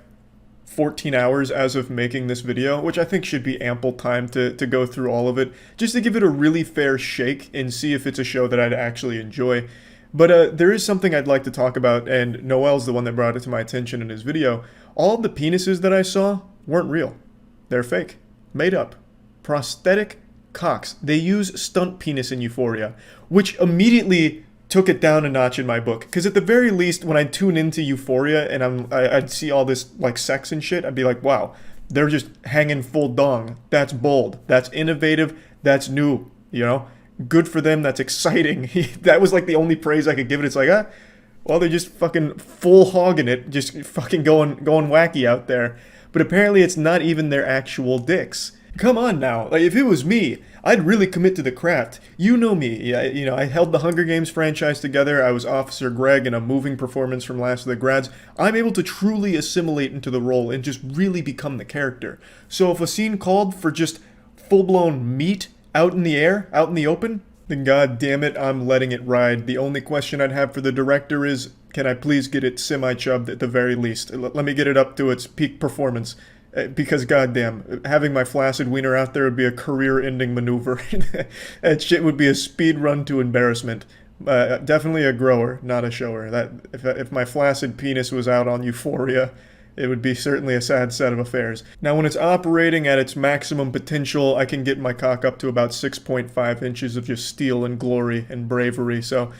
14 hours as of making this video, which I think should be ample time to go through all of it, just to give it a really fair shake and see if it's a show that I'd actually enjoy. But there is something I'd like to talk about, and Noelle's the one that brought it to my attention in his video. All of the penises that I saw weren't real. They're fake. Made up. Prosthetic cocks. They use stunt penis in Euphoria, which immediately took it down a notch in my book. Because at the very least, when I tune into Euphoria and I'd see all this like sex and shit, I'd be like, wow, they're just hanging full dong. That's bold. That's innovative. That's new. You know? Good for them. That's exciting. That was like the only praise I could give it. It's like, well, they're just fucking full hogging it, just fucking going wacky out there. But apparently it's not even their actual dicks. Come on now. Like, if it was me, I'd really commit to the craft. You know me. Yeah, you know, I held the Hunger Games franchise together. I was Officer Greg in a moving performance from Last of the Grads. I'm able to truly assimilate into the role and just really become the character. So if a scene called for just full-blown meat out in the air, out in the open, then god damn it, I'm letting it ride. The only question I'd have for the director is, can I please get it semi-chubbed at the very least? Let me get it up to its peak performance. Because goddamn, having my flaccid wiener out there would be a career-ending maneuver. That shit would be a speed run to embarrassment. Definitely a grower, not a shower. That if my flaccid penis was out on Euphoria, it would be certainly a sad set of affairs. Now, when it's operating at its maximum potential, I can get my cock up to about 6.5 inches of just steel and glory and bravery. So,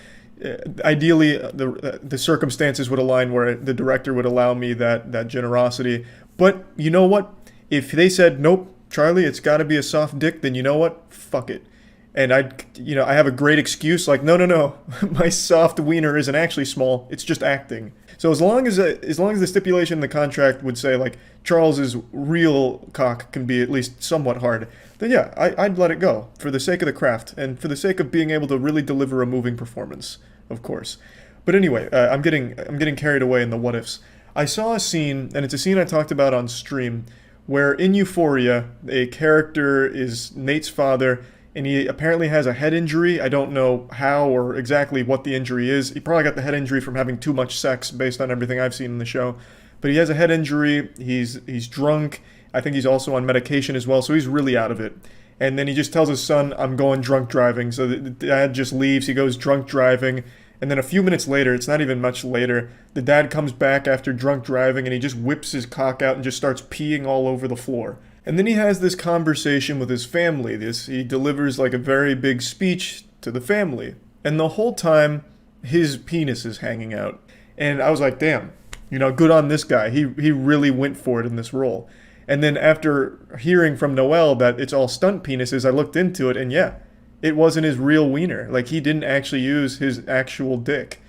ideally, the circumstances would align where the director would allow me that generosity. But you know what? If they said, nope, Charlie, it's got to be a soft dick, then you know what? Fuck it. And I have a great excuse, like, no, my soft wiener isn't actually small, it's just acting. So as long as the stipulation in the contract would say, like, Charles's real cock can be at least somewhat hard, then yeah, I'd let it go, for the sake of the craft, and for the sake of being able to really deliver a moving performance, of course. But anyway, I'm getting carried away in the what-ifs. I saw a scene, and it's a scene I talked about on stream, where in Euphoria, a character is Nate's father, and he apparently has a head injury. I don't know how or exactly what the injury is. He probably got the head injury from having too much sex based on everything I've seen in the show. But he has a head injury, he's drunk, I think he's also on medication as well, so he's really out of it. And then he just tells his son, I'm going drunk driving, so the dad just leaves, he goes drunk driving, and then a few minutes later, it's not even much later, the dad comes back after drunk driving and he just whips his cock out and just starts peeing all over the floor. And then he has this conversation with his family. He delivers like a very big speech to the family. And the whole time, his penis is hanging out. And I was like, damn, good on this guy. He really went for it in this role. And then after hearing from Noelle that it's all stunt penises, I looked into it and yeah, it wasn't his real wiener. Like, he didn't actually use his actual dick.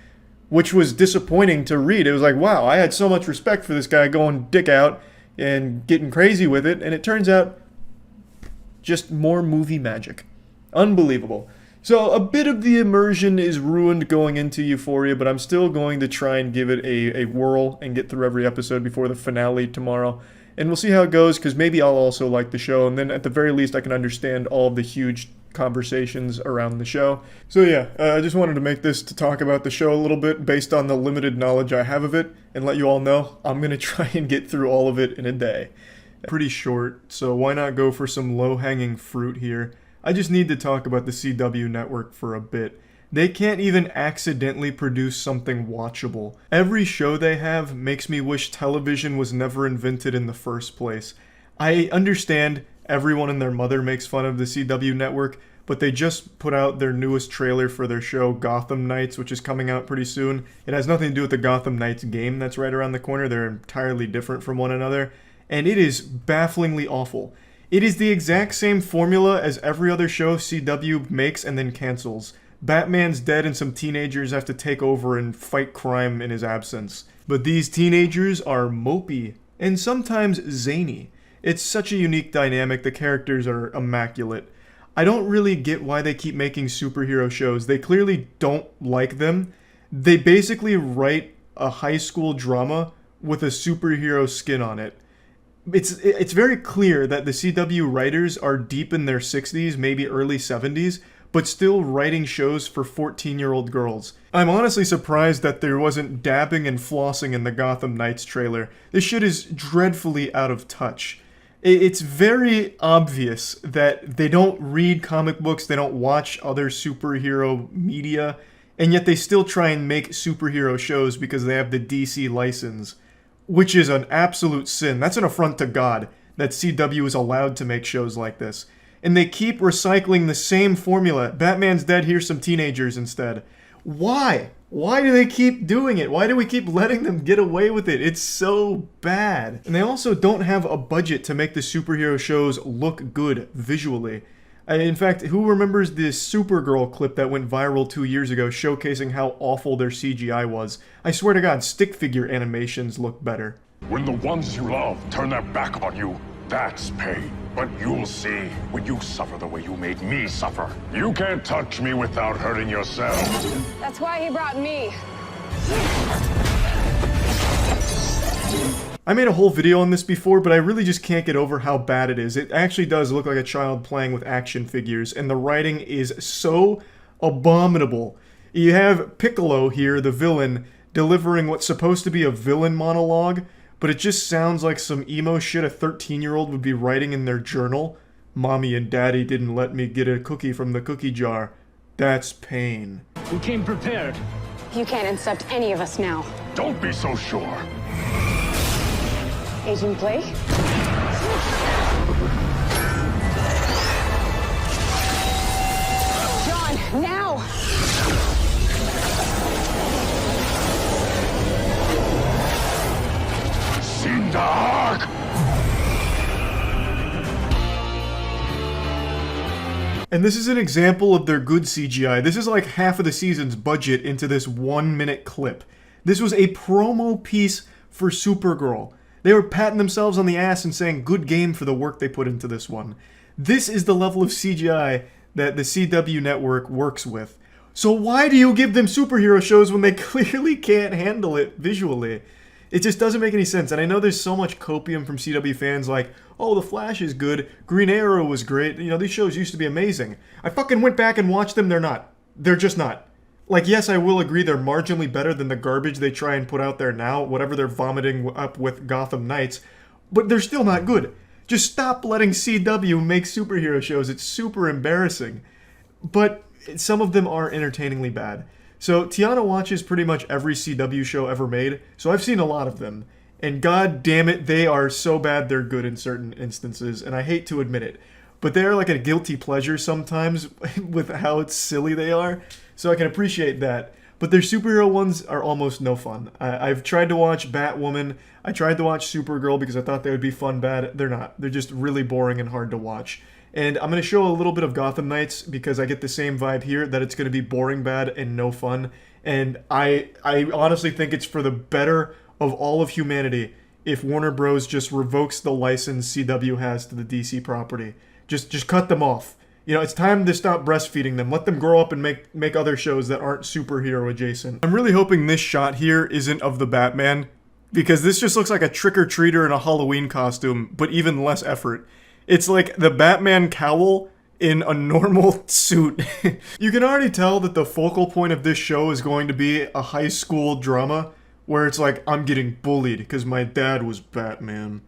Which was disappointing to read. It was like, wow, I had so much respect for this guy going dick out and getting crazy with it, and it turns out just more movie magic. Unbelievable. So a bit of the immersion is ruined going into Euphoria, but I'm still going to try and give it a whirl and get through every episode before the finale tomorrow. And we'll see how it goes, because maybe I'll also like the show, and then at the very least I can understand all of the huge conversations around the show. So yeah, I just wanted to make this to talk about the show a little bit based on the limited knowledge I have of it, and let you all know I'm going to try and get through all of it in a day. Pretty short, so why not go for some low-hanging fruit here? I just need to talk about the CW network for a bit. They can't even accidentally produce something watchable. Every show they have makes me wish television was never invented in the first place. I understand everyone and their mother makes fun of the CW network, but they just put out their newest trailer for their show Gotham Knights, which is coming out pretty soon. It has nothing to do with the Gotham Knights game that's right around the corner. They're entirely different from one another, and it is bafflingly awful. It is the exact same formula as every other show CW makes and then cancels. Batman's dead and some teenagers have to take over and fight crime in his absence. But these teenagers are mopey and sometimes zany. It's such a unique dynamic, the characters are immaculate. I don't really get why they keep making superhero shows. They clearly don't like them. They basically write a high school drama with a superhero skin on it. It's very clear that the CW writers are deep in their 60s, maybe early 70s, but still writing shows for 14-year-old girls. I'm honestly surprised that there wasn't dabbing and flossing in the Gotham Knights trailer. This shit is dreadfully out of touch. It's very obvious that they don't read comic books, they don't watch other superhero media, and yet they still try and make superhero shows because they have the DC license, which is an absolute sin. That's an affront to God that CW is allowed to make shows like this. And they keep recycling the same formula. Batman's dead, here's some teenagers instead. Why? Why do they keep doing it? Why do we keep letting them get away with it? It's so bad. And they also don't have a budget to make the superhero shows look good visually. In fact, who remembers this Supergirl clip that went viral 2 years ago showcasing how awful their CGI was? I swear to God, stick figure animations look better. When the ones you love turn their back on you, that's pain. But you'll see when you suffer the way you made me suffer. You can't touch me without hurting yourself. That's why he brought me. I made a whole video on this before, but I really just can't get over how bad it is. It actually does look like a child playing with action figures, and the writing is so abominable. You have Piccolo here, the villain, delivering what's supposed to be a villain monologue, but it just sounds like some emo shit a 13-year-old would be writing in their journal. Mommy and Daddy didn't let me get a cookie from the cookie jar. That's pain. We came prepared. You can't intercept any of us now. Don't be so sure. Agent Blake? John, now! Sindark! And this is an example of their good CGI. This is like half of the season's budget into this 1-minute clip. This was a promo piece for Supergirl. They were patting themselves on the ass and saying good game for the work they put into this one. This is the level of CGI that the CW network works with. So why do you give them superhero shows when they clearly can't handle it visually? It just doesn't make any sense. And I know there's so much copium from CW fans like, oh, The Flash is good, Green Arrow was great, you know, these shows used to be amazing. I fucking went back and watched them, they're not. They're just not. Like, yes, I will agree they're marginally better than the garbage they try and put out there now, whatever they're vomiting up with Gotham Knights, but they're still not good. Just stop letting CW make superhero shows, it's super embarrassing. But some of them are entertainingly bad. So Tiana watches pretty much every CW show ever made, so I've seen a lot of them. And god damn it, they are so bad they're good in certain instances, and I hate to admit it. But they're like a guilty pleasure sometimes with how silly they are, so I can appreciate that. But their superhero ones are almost no fun. I've tried to watch Batwoman, I tried to watch Supergirl because I thought they would be fun bad. They're not. They're just really boring and hard to watch. And I'm going to show a little bit of Gotham Knights because I get the same vibe here, that it's going to be boring bad and no fun. And I honestly think it's for the better of all of humanity if Warner Bros. Just revokes the license CW has to the DC property. Just cut them off. You know, it's time to stop breastfeeding them. Let them grow up and make other shows that aren't superhero adjacent. I'm really hoping this shot here isn't of the Batman, because this just looks like a trick-or-treater in a Halloween costume, but even less effort. It's like the Batman cowl in a normal suit. You can already tell that the focal point of this show is going to be a high school drama where it's like, I'm getting bullied because my dad was Batman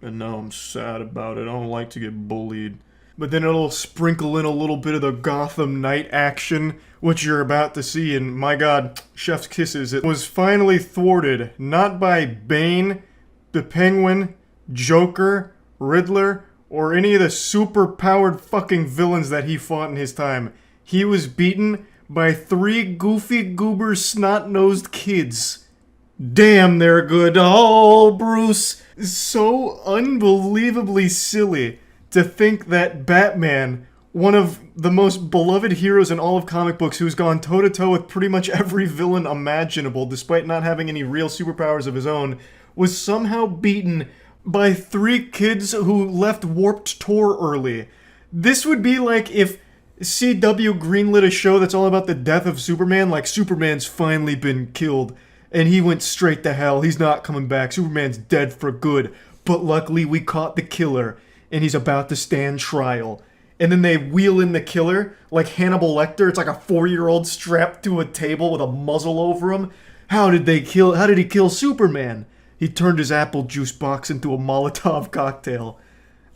and now I'm sad about it. I don't like to get bullied. But then it'll sprinkle in a little bit of the Gotham Knight action, which you're about to see, and my god, chef's kisses. It was finally thwarted, not by Bane, the Penguin, Joker, Riddler, or any of the super-powered fucking villains that he fought in his time. He was beaten by 3 goofy, goober, snot-nosed kids. Damn, they're good. Oh, Bruce. So unbelievably silly to think that Batman, one of the most beloved heroes in all of comic books, who's gone toe-to-toe with pretty much every villain imaginable, despite not having any real superpowers of his own, was somehow beaten by 3 kids who left Warped Tour early. This would be like if CW greenlit a show that's all about the death of Superman, like Superman's finally been killed, and he went straight to hell, he's not coming back, Superman's dead for good, but luckily we caught the killer, and he's about to stand trial. And then they wheel in the killer, like Hannibal Lecter, it's like a 4-year-old strapped to a table with a muzzle over him. How did he kill Superman? He turned his apple juice box into a Molotov cocktail.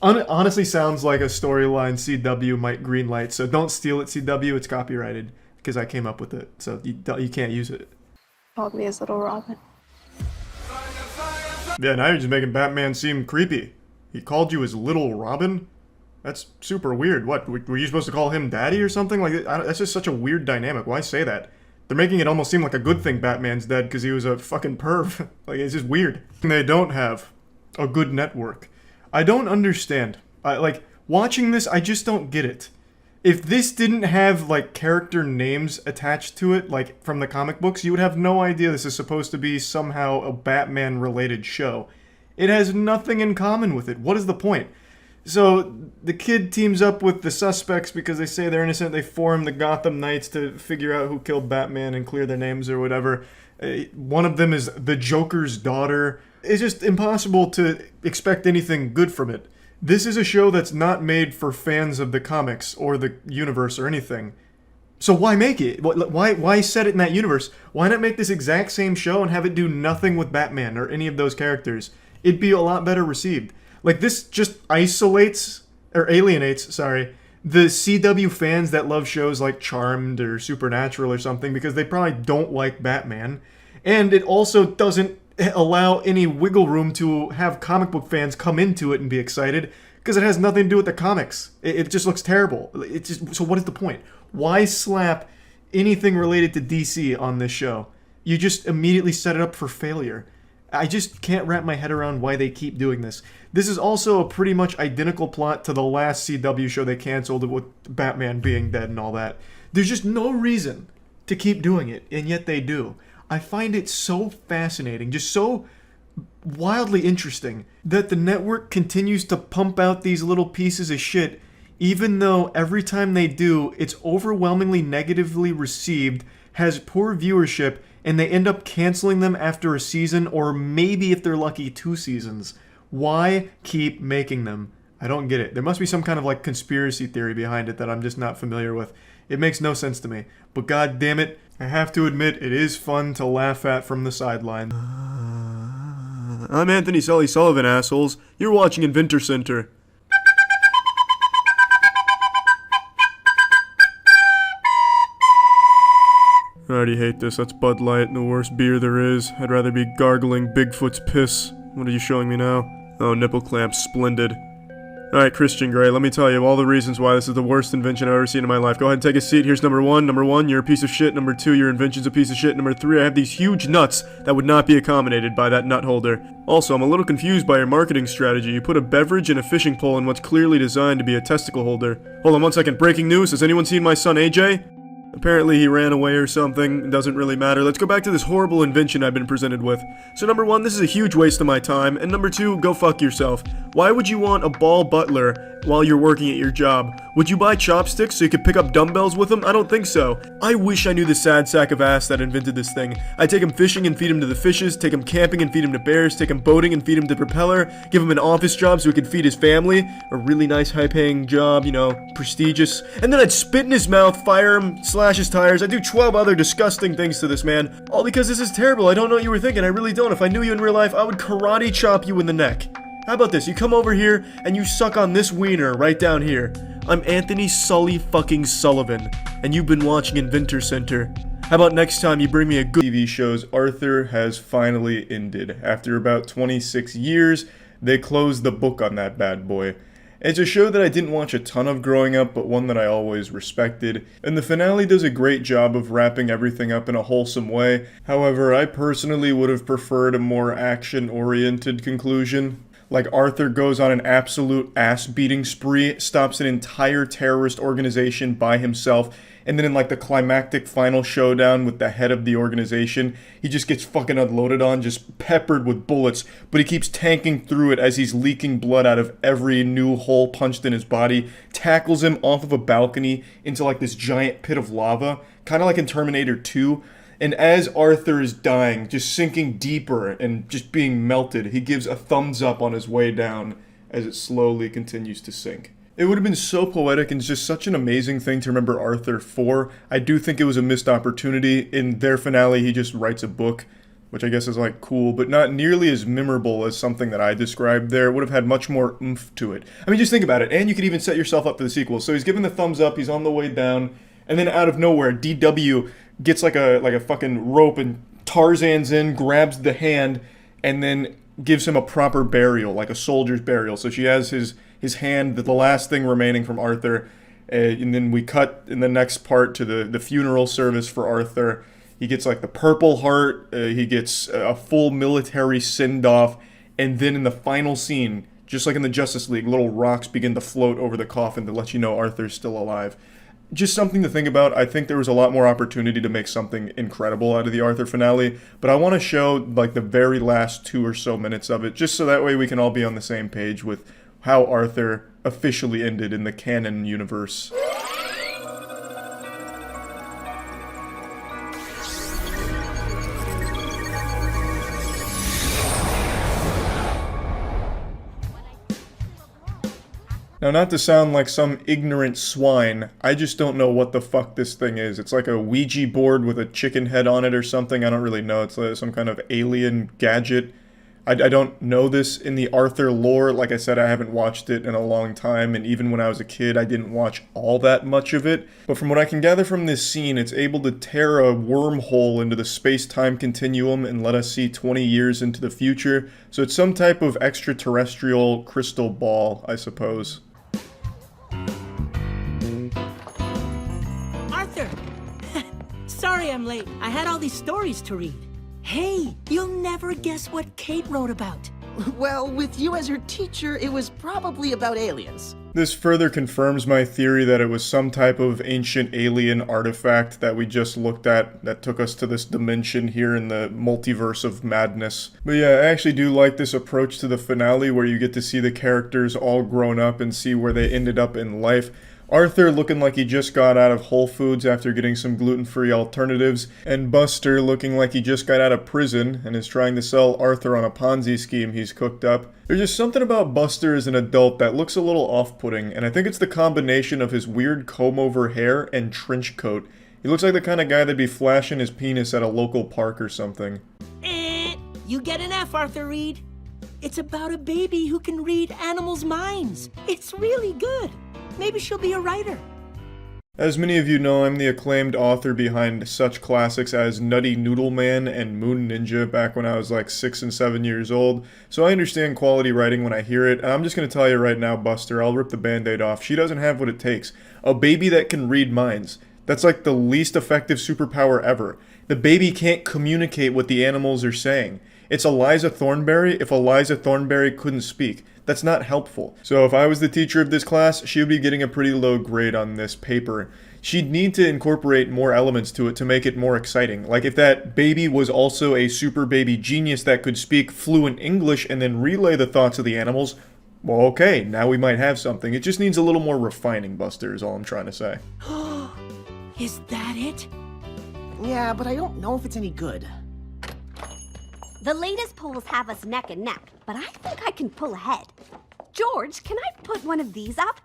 Honestly sounds like a storyline CW might greenlight, so don't steal it, CW, it's copyrighted, because I came up with it, so you can't use it. Called me as Little Robin. Yeah, now you're just making Batman seem creepy. He called you his Little Robin? That's super weird. What, were you supposed to call him Daddy or something? Like, that's just such a weird dynamic. Why say that? They're making it almost seem like a good thing Batman's dead because he was a fucking perv. Like, it's just weird. They don't have a good network. I don't understand. Like, watching this, I just don't get it. If this didn't have, like, character names attached to it, like, from the comic books, you would have no idea this is supposed to be somehow a Batman-related show. It has nothing in common with it. What is the point? So, the kid teams up with the suspects because they say they're innocent. They form the Gotham Knights to figure out who killed Batman and clear their names or whatever. One of them is the Joker's daughter. It's just impossible to expect anything good from it. This is a show that's not made for fans of the comics or the universe or anything. So why make it? Why set it in that universe? Why not make this exact same show and have it do nothing with Batman or any of those characters? It'd be a lot better received. Like, this just alienates, the CW fans that love shows like Charmed or Supernatural or something because they probably don't like Batman. And it also doesn't allow any wiggle room to have comic book fans come into it and be excited because it has nothing to do with the comics. It just looks terrible. So what is the point? Why slap anything related to DC on this show? You just immediately set it up for failure. I just can't wrap my head around why they keep doing this. This is also a pretty much identical plot to the last CW show they canceled with Batman being dead and all that. There's just no reason to keep doing it, and yet they do. I find it so fascinating, just so wildly interesting, that the network continues to pump out these little pieces of shit, even though every time they do, it's overwhelmingly negatively received, has poor viewership, and they end up canceling them after a season, or maybe if they're lucky, 2 seasons. Why keep making them? I don't get it. There must be some kind of like conspiracy theory behind it that I'm just not familiar with. It makes no sense to me. But god damn it, I have to admit, it is fun to laugh at from the sideline. I'm Anthony Sully Sullivan, assholes. You're watching Inventor Center. I already hate this. That's Bud Light, the worst beer there is. I'd rather be gargling Bigfoot's piss. What are you showing me now? Oh, nipple clamps. Splendid. Alright, Christian Grey, let me tell you all the reasons why this is the worst invention I've ever seen in my life. Go ahead and take a seat. Here's number 1. Number 1, you're a piece of shit. Number 2, your invention's a piece of shit. Number 3, I have these huge nuts that would not be accommodated by that nut holder. Also, I'm a little confused by your marketing strategy. You put a beverage and a fishing pole in what's clearly designed to be a testicle holder. Hold on 1 second. Breaking news. Has anyone seen my son AJ? Apparently he ran away or something. It doesn't really matter. Let's go back to this horrible invention I've been presented with. So number 1, this is a huge waste of my time. And number 2, go fuck yourself. Why would you want a ball butler while you're working at your job? Would you buy chopsticks so you could pick up dumbbells with them? I don't think so. I wish I knew the sad sack of ass that invented this thing. I'd take him fishing and feed him to the fishes, take him camping and feed him to bears, take him boating and feed him to propeller, give him an office job so he could feed his family, a really nice high-paying job, you know, prestigious, and then I'd spit in his mouth, fire him, slash his tires. I'd do 12 other disgusting things to this man, all because this is terrible. I don't know what you were thinking. I really don't. If I knew you in real life, I would karate chop you in the neck. How about this? You come over here and you suck on this wiener right down here. I'm Anthony Sully fucking Sullivan, and you've been watching Inventor Center. How about next time you bring me a good TV shows? Arthur has finally ended. After about 26 years, they closed the book on that bad boy. It's a show that I didn't watch a ton of growing up, but one that I always respected, and the finale does a great job of wrapping everything up in a wholesome way. However, I personally would have preferred a more action-oriented conclusion. Like Arthur goes on an absolute ass-beating spree, stops an entire terrorist organization by himself, and then in like the climactic final showdown with the head of the organization, he just gets fucking unloaded on, just peppered with bullets, but he keeps tanking through it as he's leaking blood out of every new hole punched in his body, tackles him off of a balcony into like this giant pit of lava, kind of like in Terminator 2. And as Arthur is dying, just sinking deeper and just being melted, he gives a thumbs up on his way down as it slowly continues to sink. It would have been so poetic and just such an amazing thing to remember Arthur for. I do think it was a missed opportunity. In their finale, he just writes a book, which I guess is like cool, but not nearly as memorable as something that I described there. It would have had much more oomph to it. I mean, just think about it. And you could even set yourself up for the sequel. So he's giving the thumbs up, he's on the way down, and then out of nowhere, DW gets like a fucking rope and Tarzan's in, grabs the hand, and then gives him a proper burial, like a soldier's burial. So she has his hand, the last thing remaining from Arthur, and then we cut in the next part to the funeral service for Arthur. He gets like the Purple Heart, he gets a full military send-off, and then in the final scene, just like in the Justice League, little rocks begin to float over the coffin to let you know Arthur's still alive. Just something to think about. I think there was a lot more opportunity to make something incredible out of the Arthur finale, but I want to show like the very last 2 or so minutes of it, just so that way we can all be on the same page with how Arthur officially ended in the canon universe. Now, not to sound like some ignorant swine, I just don't know what the fuck this thing is. It's like a Ouija board with a chicken head on it or something. I don't really know. It's like some kind of alien gadget. I don't know this in the Arthur lore. Like I said, I haven't watched it in a long time, and even when I was a kid, I didn't watch all that much of it. But from what I can gather from this scene, it's able to tear a wormhole into the space-time continuum and let us see 20 years into the future. So it's some type of extraterrestrial crystal ball, I suppose. Arthur! Sorry I'm late. I had all these stories to read. Hey, you'll never guess what Kate wrote about. Well, with you as her teacher, it was probably about aliens. This further confirms my theory that it was some type of ancient alien artifact that we just looked at that took us to this dimension here in the multiverse of madness. But yeah, I actually do like this approach to the finale where you get to see the characters all grown up and see where they ended up in life. Arthur looking like he just got out of Whole Foods after getting some gluten-free alternatives, and Buster looking like he just got out of prison and is trying to sell Arthur on a Ponzi scheme he's cooked up. There's just something about Buster as an adult that looks a little off-putting, and I think it's the combination of his weird comb-over hair and trench coat. He looks like the kind of guy that'd be flashing his penis at a local park or something. You get an F, Arthur Reed. It's about a baby who can read animals' minds. It's really good. Maybe she'll be a writer. As many of you know, I'm the acclaimed author behind such classics as Nutty Noodle Man and Moon Ninja back when I was like 6 and 7 years old, so I understand quality writing when I hear it, and I'm just going to tell you right now, Buster, I'll rip the band-aid off. She doesn't have what it takes. A baby that can read minds. That's like the least effective superpower ever. The baby can't communicate what the animals are saying. It's Eliza Thornberry if Eliza Thornberry couldn't speak. That's not helpful. So if I was the teacher of this class, she would be getting a pretty low grade on this paper. She'd need to incorporate more elements to it to make it more exciting. Like if that baby was also a super baby genius that could speak fluent English and then relay the thoughts of the animals, well, okay, now we might have something. It just needs a little more refining, Buster, is all I'm trying to say. Is that it? Yeah, but I don't know if it's any good. The latest polls have us neck and neck, but I think I can pull ahead. George, can I put one of these up?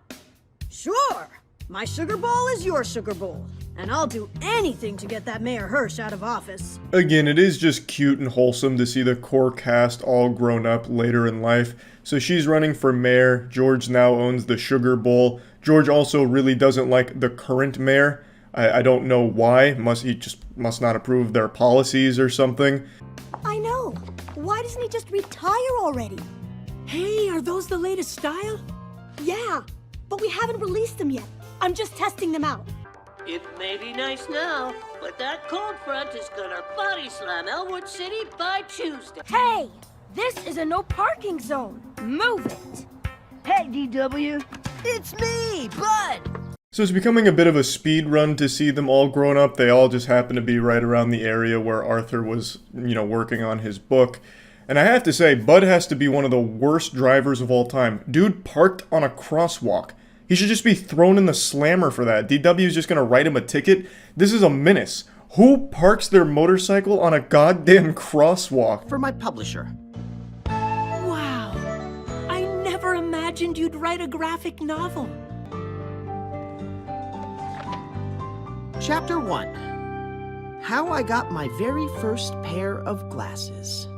Sure! My sugar bowl is your sugar bowl, and I'll do anything to get that Mayor Hirsch out of office. Again, it is just cute and wholesome to see the core cast all grown up later in life. So she's running for mayor. George now owns the sugar bowl. George also really doesn't like the current mayor. I don't know why. He just must not approve of their policies or something. I know. Why doesn't he just retire already? Hey, are those the latest style? Yeah, but we haven't released them yet. I'm just testing them out. It may be nice now, but that cold front is gonna body slam Elwood City by Tuesday. Hey, this is a no parking zone. Move it. Hey, DW. It's me, Bud. So it's becoming a bit of a speed run to see them all grown up. They all just happen to be right around the area where Arthur was, working on his book. And I have to say, Bud has to be one of the worst drivers of all time. Dude parked on a crosswalk. He should just be thrown in the slammer for that. DW is just going to write him a ticket. This is a menace. Who parks their motorcycle on a goddamn crosswalk? For my publisher. Wow. I never imagined you'd write a graphic novel. Chapter 1. How I got my very first pair of glasses.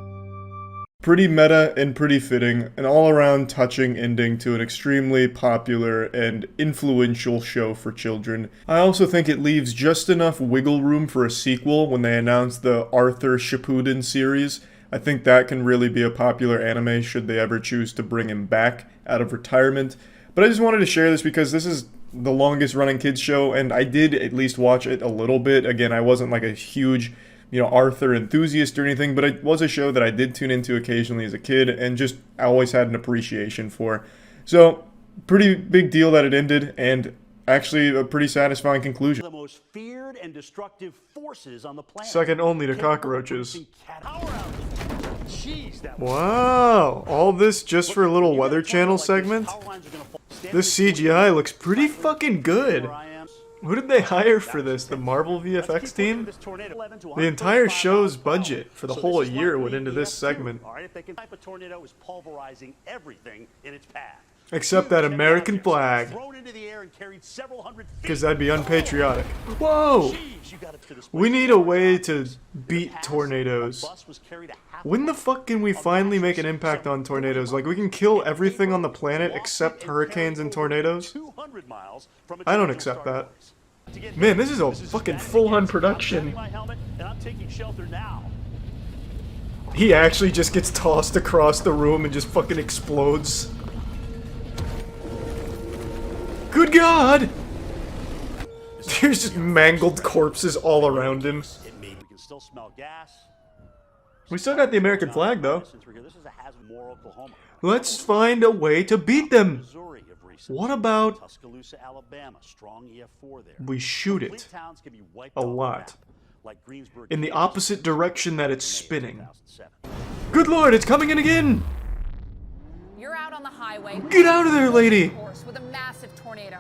Pretty meta and pretty fitting, an all-around touching ending to an extremely popular and influential show for children. I also think it leaves just enough wiggle room for a sequel when they announce the Arthur Shippuden series. I think that can really be a popular anime should they ever choose to bring him back out of retirement. But I just wanted to share this because this is the longest running kids show, and I did at least watch it a little bit. Again, I wasn't like a huge, Arthur enthusiast or anything, but it was a show that I did tune into occasionally as a kid, and just I always had an appreciation for. So, pretty big deal that it ended, and actually a pretty satisfying conclusion. The most feared and destructive forces on the planet. Second only to cockroaches. Jeez, Wow, all this just for a little Weather Channel segment? This CGI looks pretty fucking good. Who did they hire for this? The Marvel VFX team? The entire show's budget for the whole year went into this segment. Alright, if they can type a tornado is pulverizing everything in its path. Except that American flag. Because that'd be unpatriotic. Whoa! We need a way to beat tornadoes. When the fuck can we finally make an impact on tornadoes? Like, we can kill everything on the planet except hurricanes and tornadoes? I don't accept that. Man, this is a fucking full-on production. He actually just gets tossed across the room and just fucking explodes. Good God! There's just mangled corpses all around him. We still got the American flag, though. Let's find a way to beat them. What about we shoot it a lot in the opposite direction that it's spinning? Good Lord, it's coming in again! You're out on the highway. Get out of there, lady! With a massive tornado.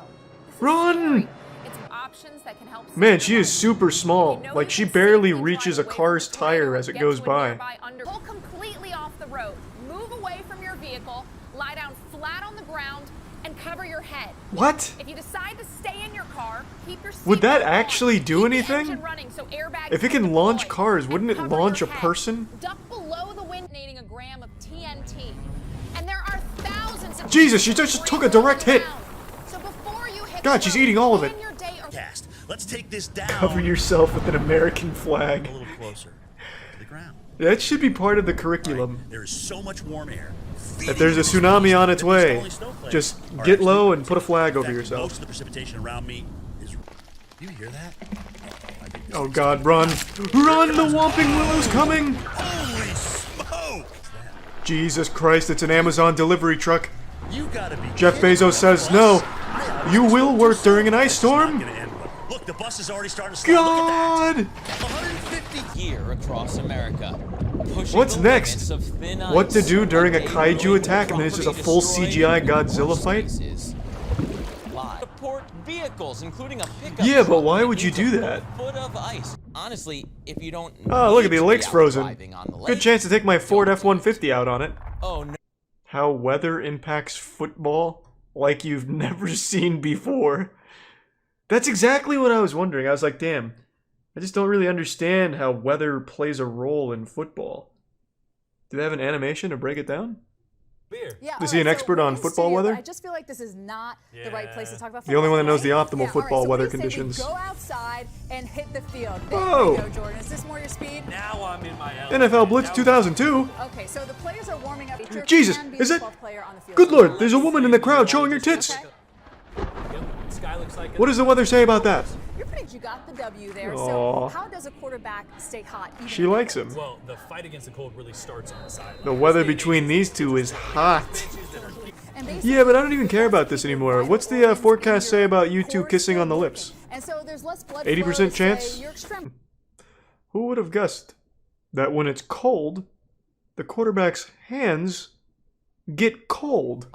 Run! It's options that can help. Man, she is super small. Like, she barely reaches a car's tire as it goes by. Pull completely off the road. Move away from your vehicle. Lie down flat on the ground and cover your head. What? If you decide to stay in your car, keep your seat Would that on. actually do Keep the anything? engine running so airbags If it can launch cars, wouldn't it launch a person? Duck below the wind, needing a gram of TNT. And there are thousands of Jesus, she just took a direct hit. So before you hit God, she's eating all of it. Let's take this down. Cover yourself with an American flag. A little closer to the ground. That should be part of the curriculum. There is so much warm air. If there's a tsunami on its way, just get low and put a flag over yourself. Most of the precipitation around me is. You hear that? Oh God, run! Run! The Whomping Willow's coming! Holy smoke! Jesus Christ, it's an Amazon delivery truck. You gotta be Jeff Bezos says no. You will work during an ice storm. Look, the bus is already starting to slide. God! 150 here across America. What's next? What to do during a kaiju attack, and then it's just a full CGI Godzilla fight? Support vehicles, including a pickup. Yeah, but why would you do that? Foot of ice. Honestly, if you don't. Oh, look at the lake's frozen. Good chance to take my Ford F-150 out on it. Oh no. How weather impacts football like you've never seen before. That's exactly what I was wondering. I was like, damn, I just don't really understand how weather plays a role in football. Do they have an animation to break it down? Yeah, Is he an expert on football weather? I just feel like this is not the right place to talk about The only one that knows the football, optimal right? football so weather we say conditions. We go outside and hit the field. Whoa! There you go, Jordan. Is this more your speed? Now I'm in my element. NFL Blitz 2002? Okay, so the players are warming up. Jesus, is it? Good Lord, there's a woman in the crowd showing her tits. What does the weather say about that? You're pretty. You got the W there. Aw. So how does a quarterback stay hot? She likes him. Well, the fight against the cold really starts on the sideline. The weather between these two is hot. Yeah, but I don't even care about this anymore. What's the forecast say about you two kissing on the lips? 80% chance? Who would have guessed that when it's cold, the quarterback's hands get cold?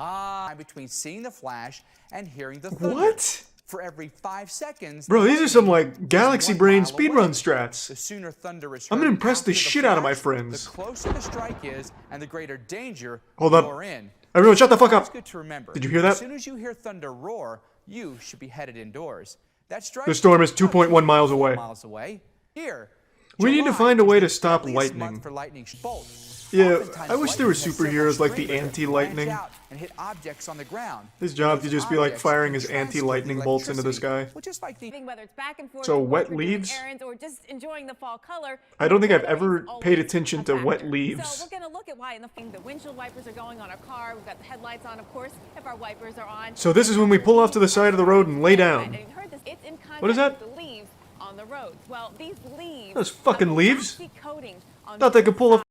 Between seeing the flash and hearing the thunder. What? For every 5 seconds. Bro, these are some like galaxy brain speedrun strats. The sooner thunder is I'm gonna impress the after shit out of my flash, friends. The closer the strike is, and the greater danger Hold up. you're in. Everyone shut the fuck It's up. good to remember. Did you hear that? As soon as you hear thunder roar, you should be headed indoors. That strike The storm is 2.1 miles away. Here, We need to find a way to stop lightning. lightning. For lightning bolt. Yeah, I wish there were superheroes like the anti-lightning. And hit objects on the ground. His job could just be like firing his anti-lightning bolts into the sky. Whether it's back and forth, So or wet we're doing leaves? errands, or just enjoying the fall color. I don't think I've ever paid attention to wet So leaves. we're gonna look at why the windshield wipers are going on our car. We've got the headlights on, of course, if our wipers are on. So this is when we pull off to the side of the road and lay down. And you've heard this, it's in contact What is that? with the leaves on the roads. Well, these leaves. Those fucking leaves? Coating on Thought they could pull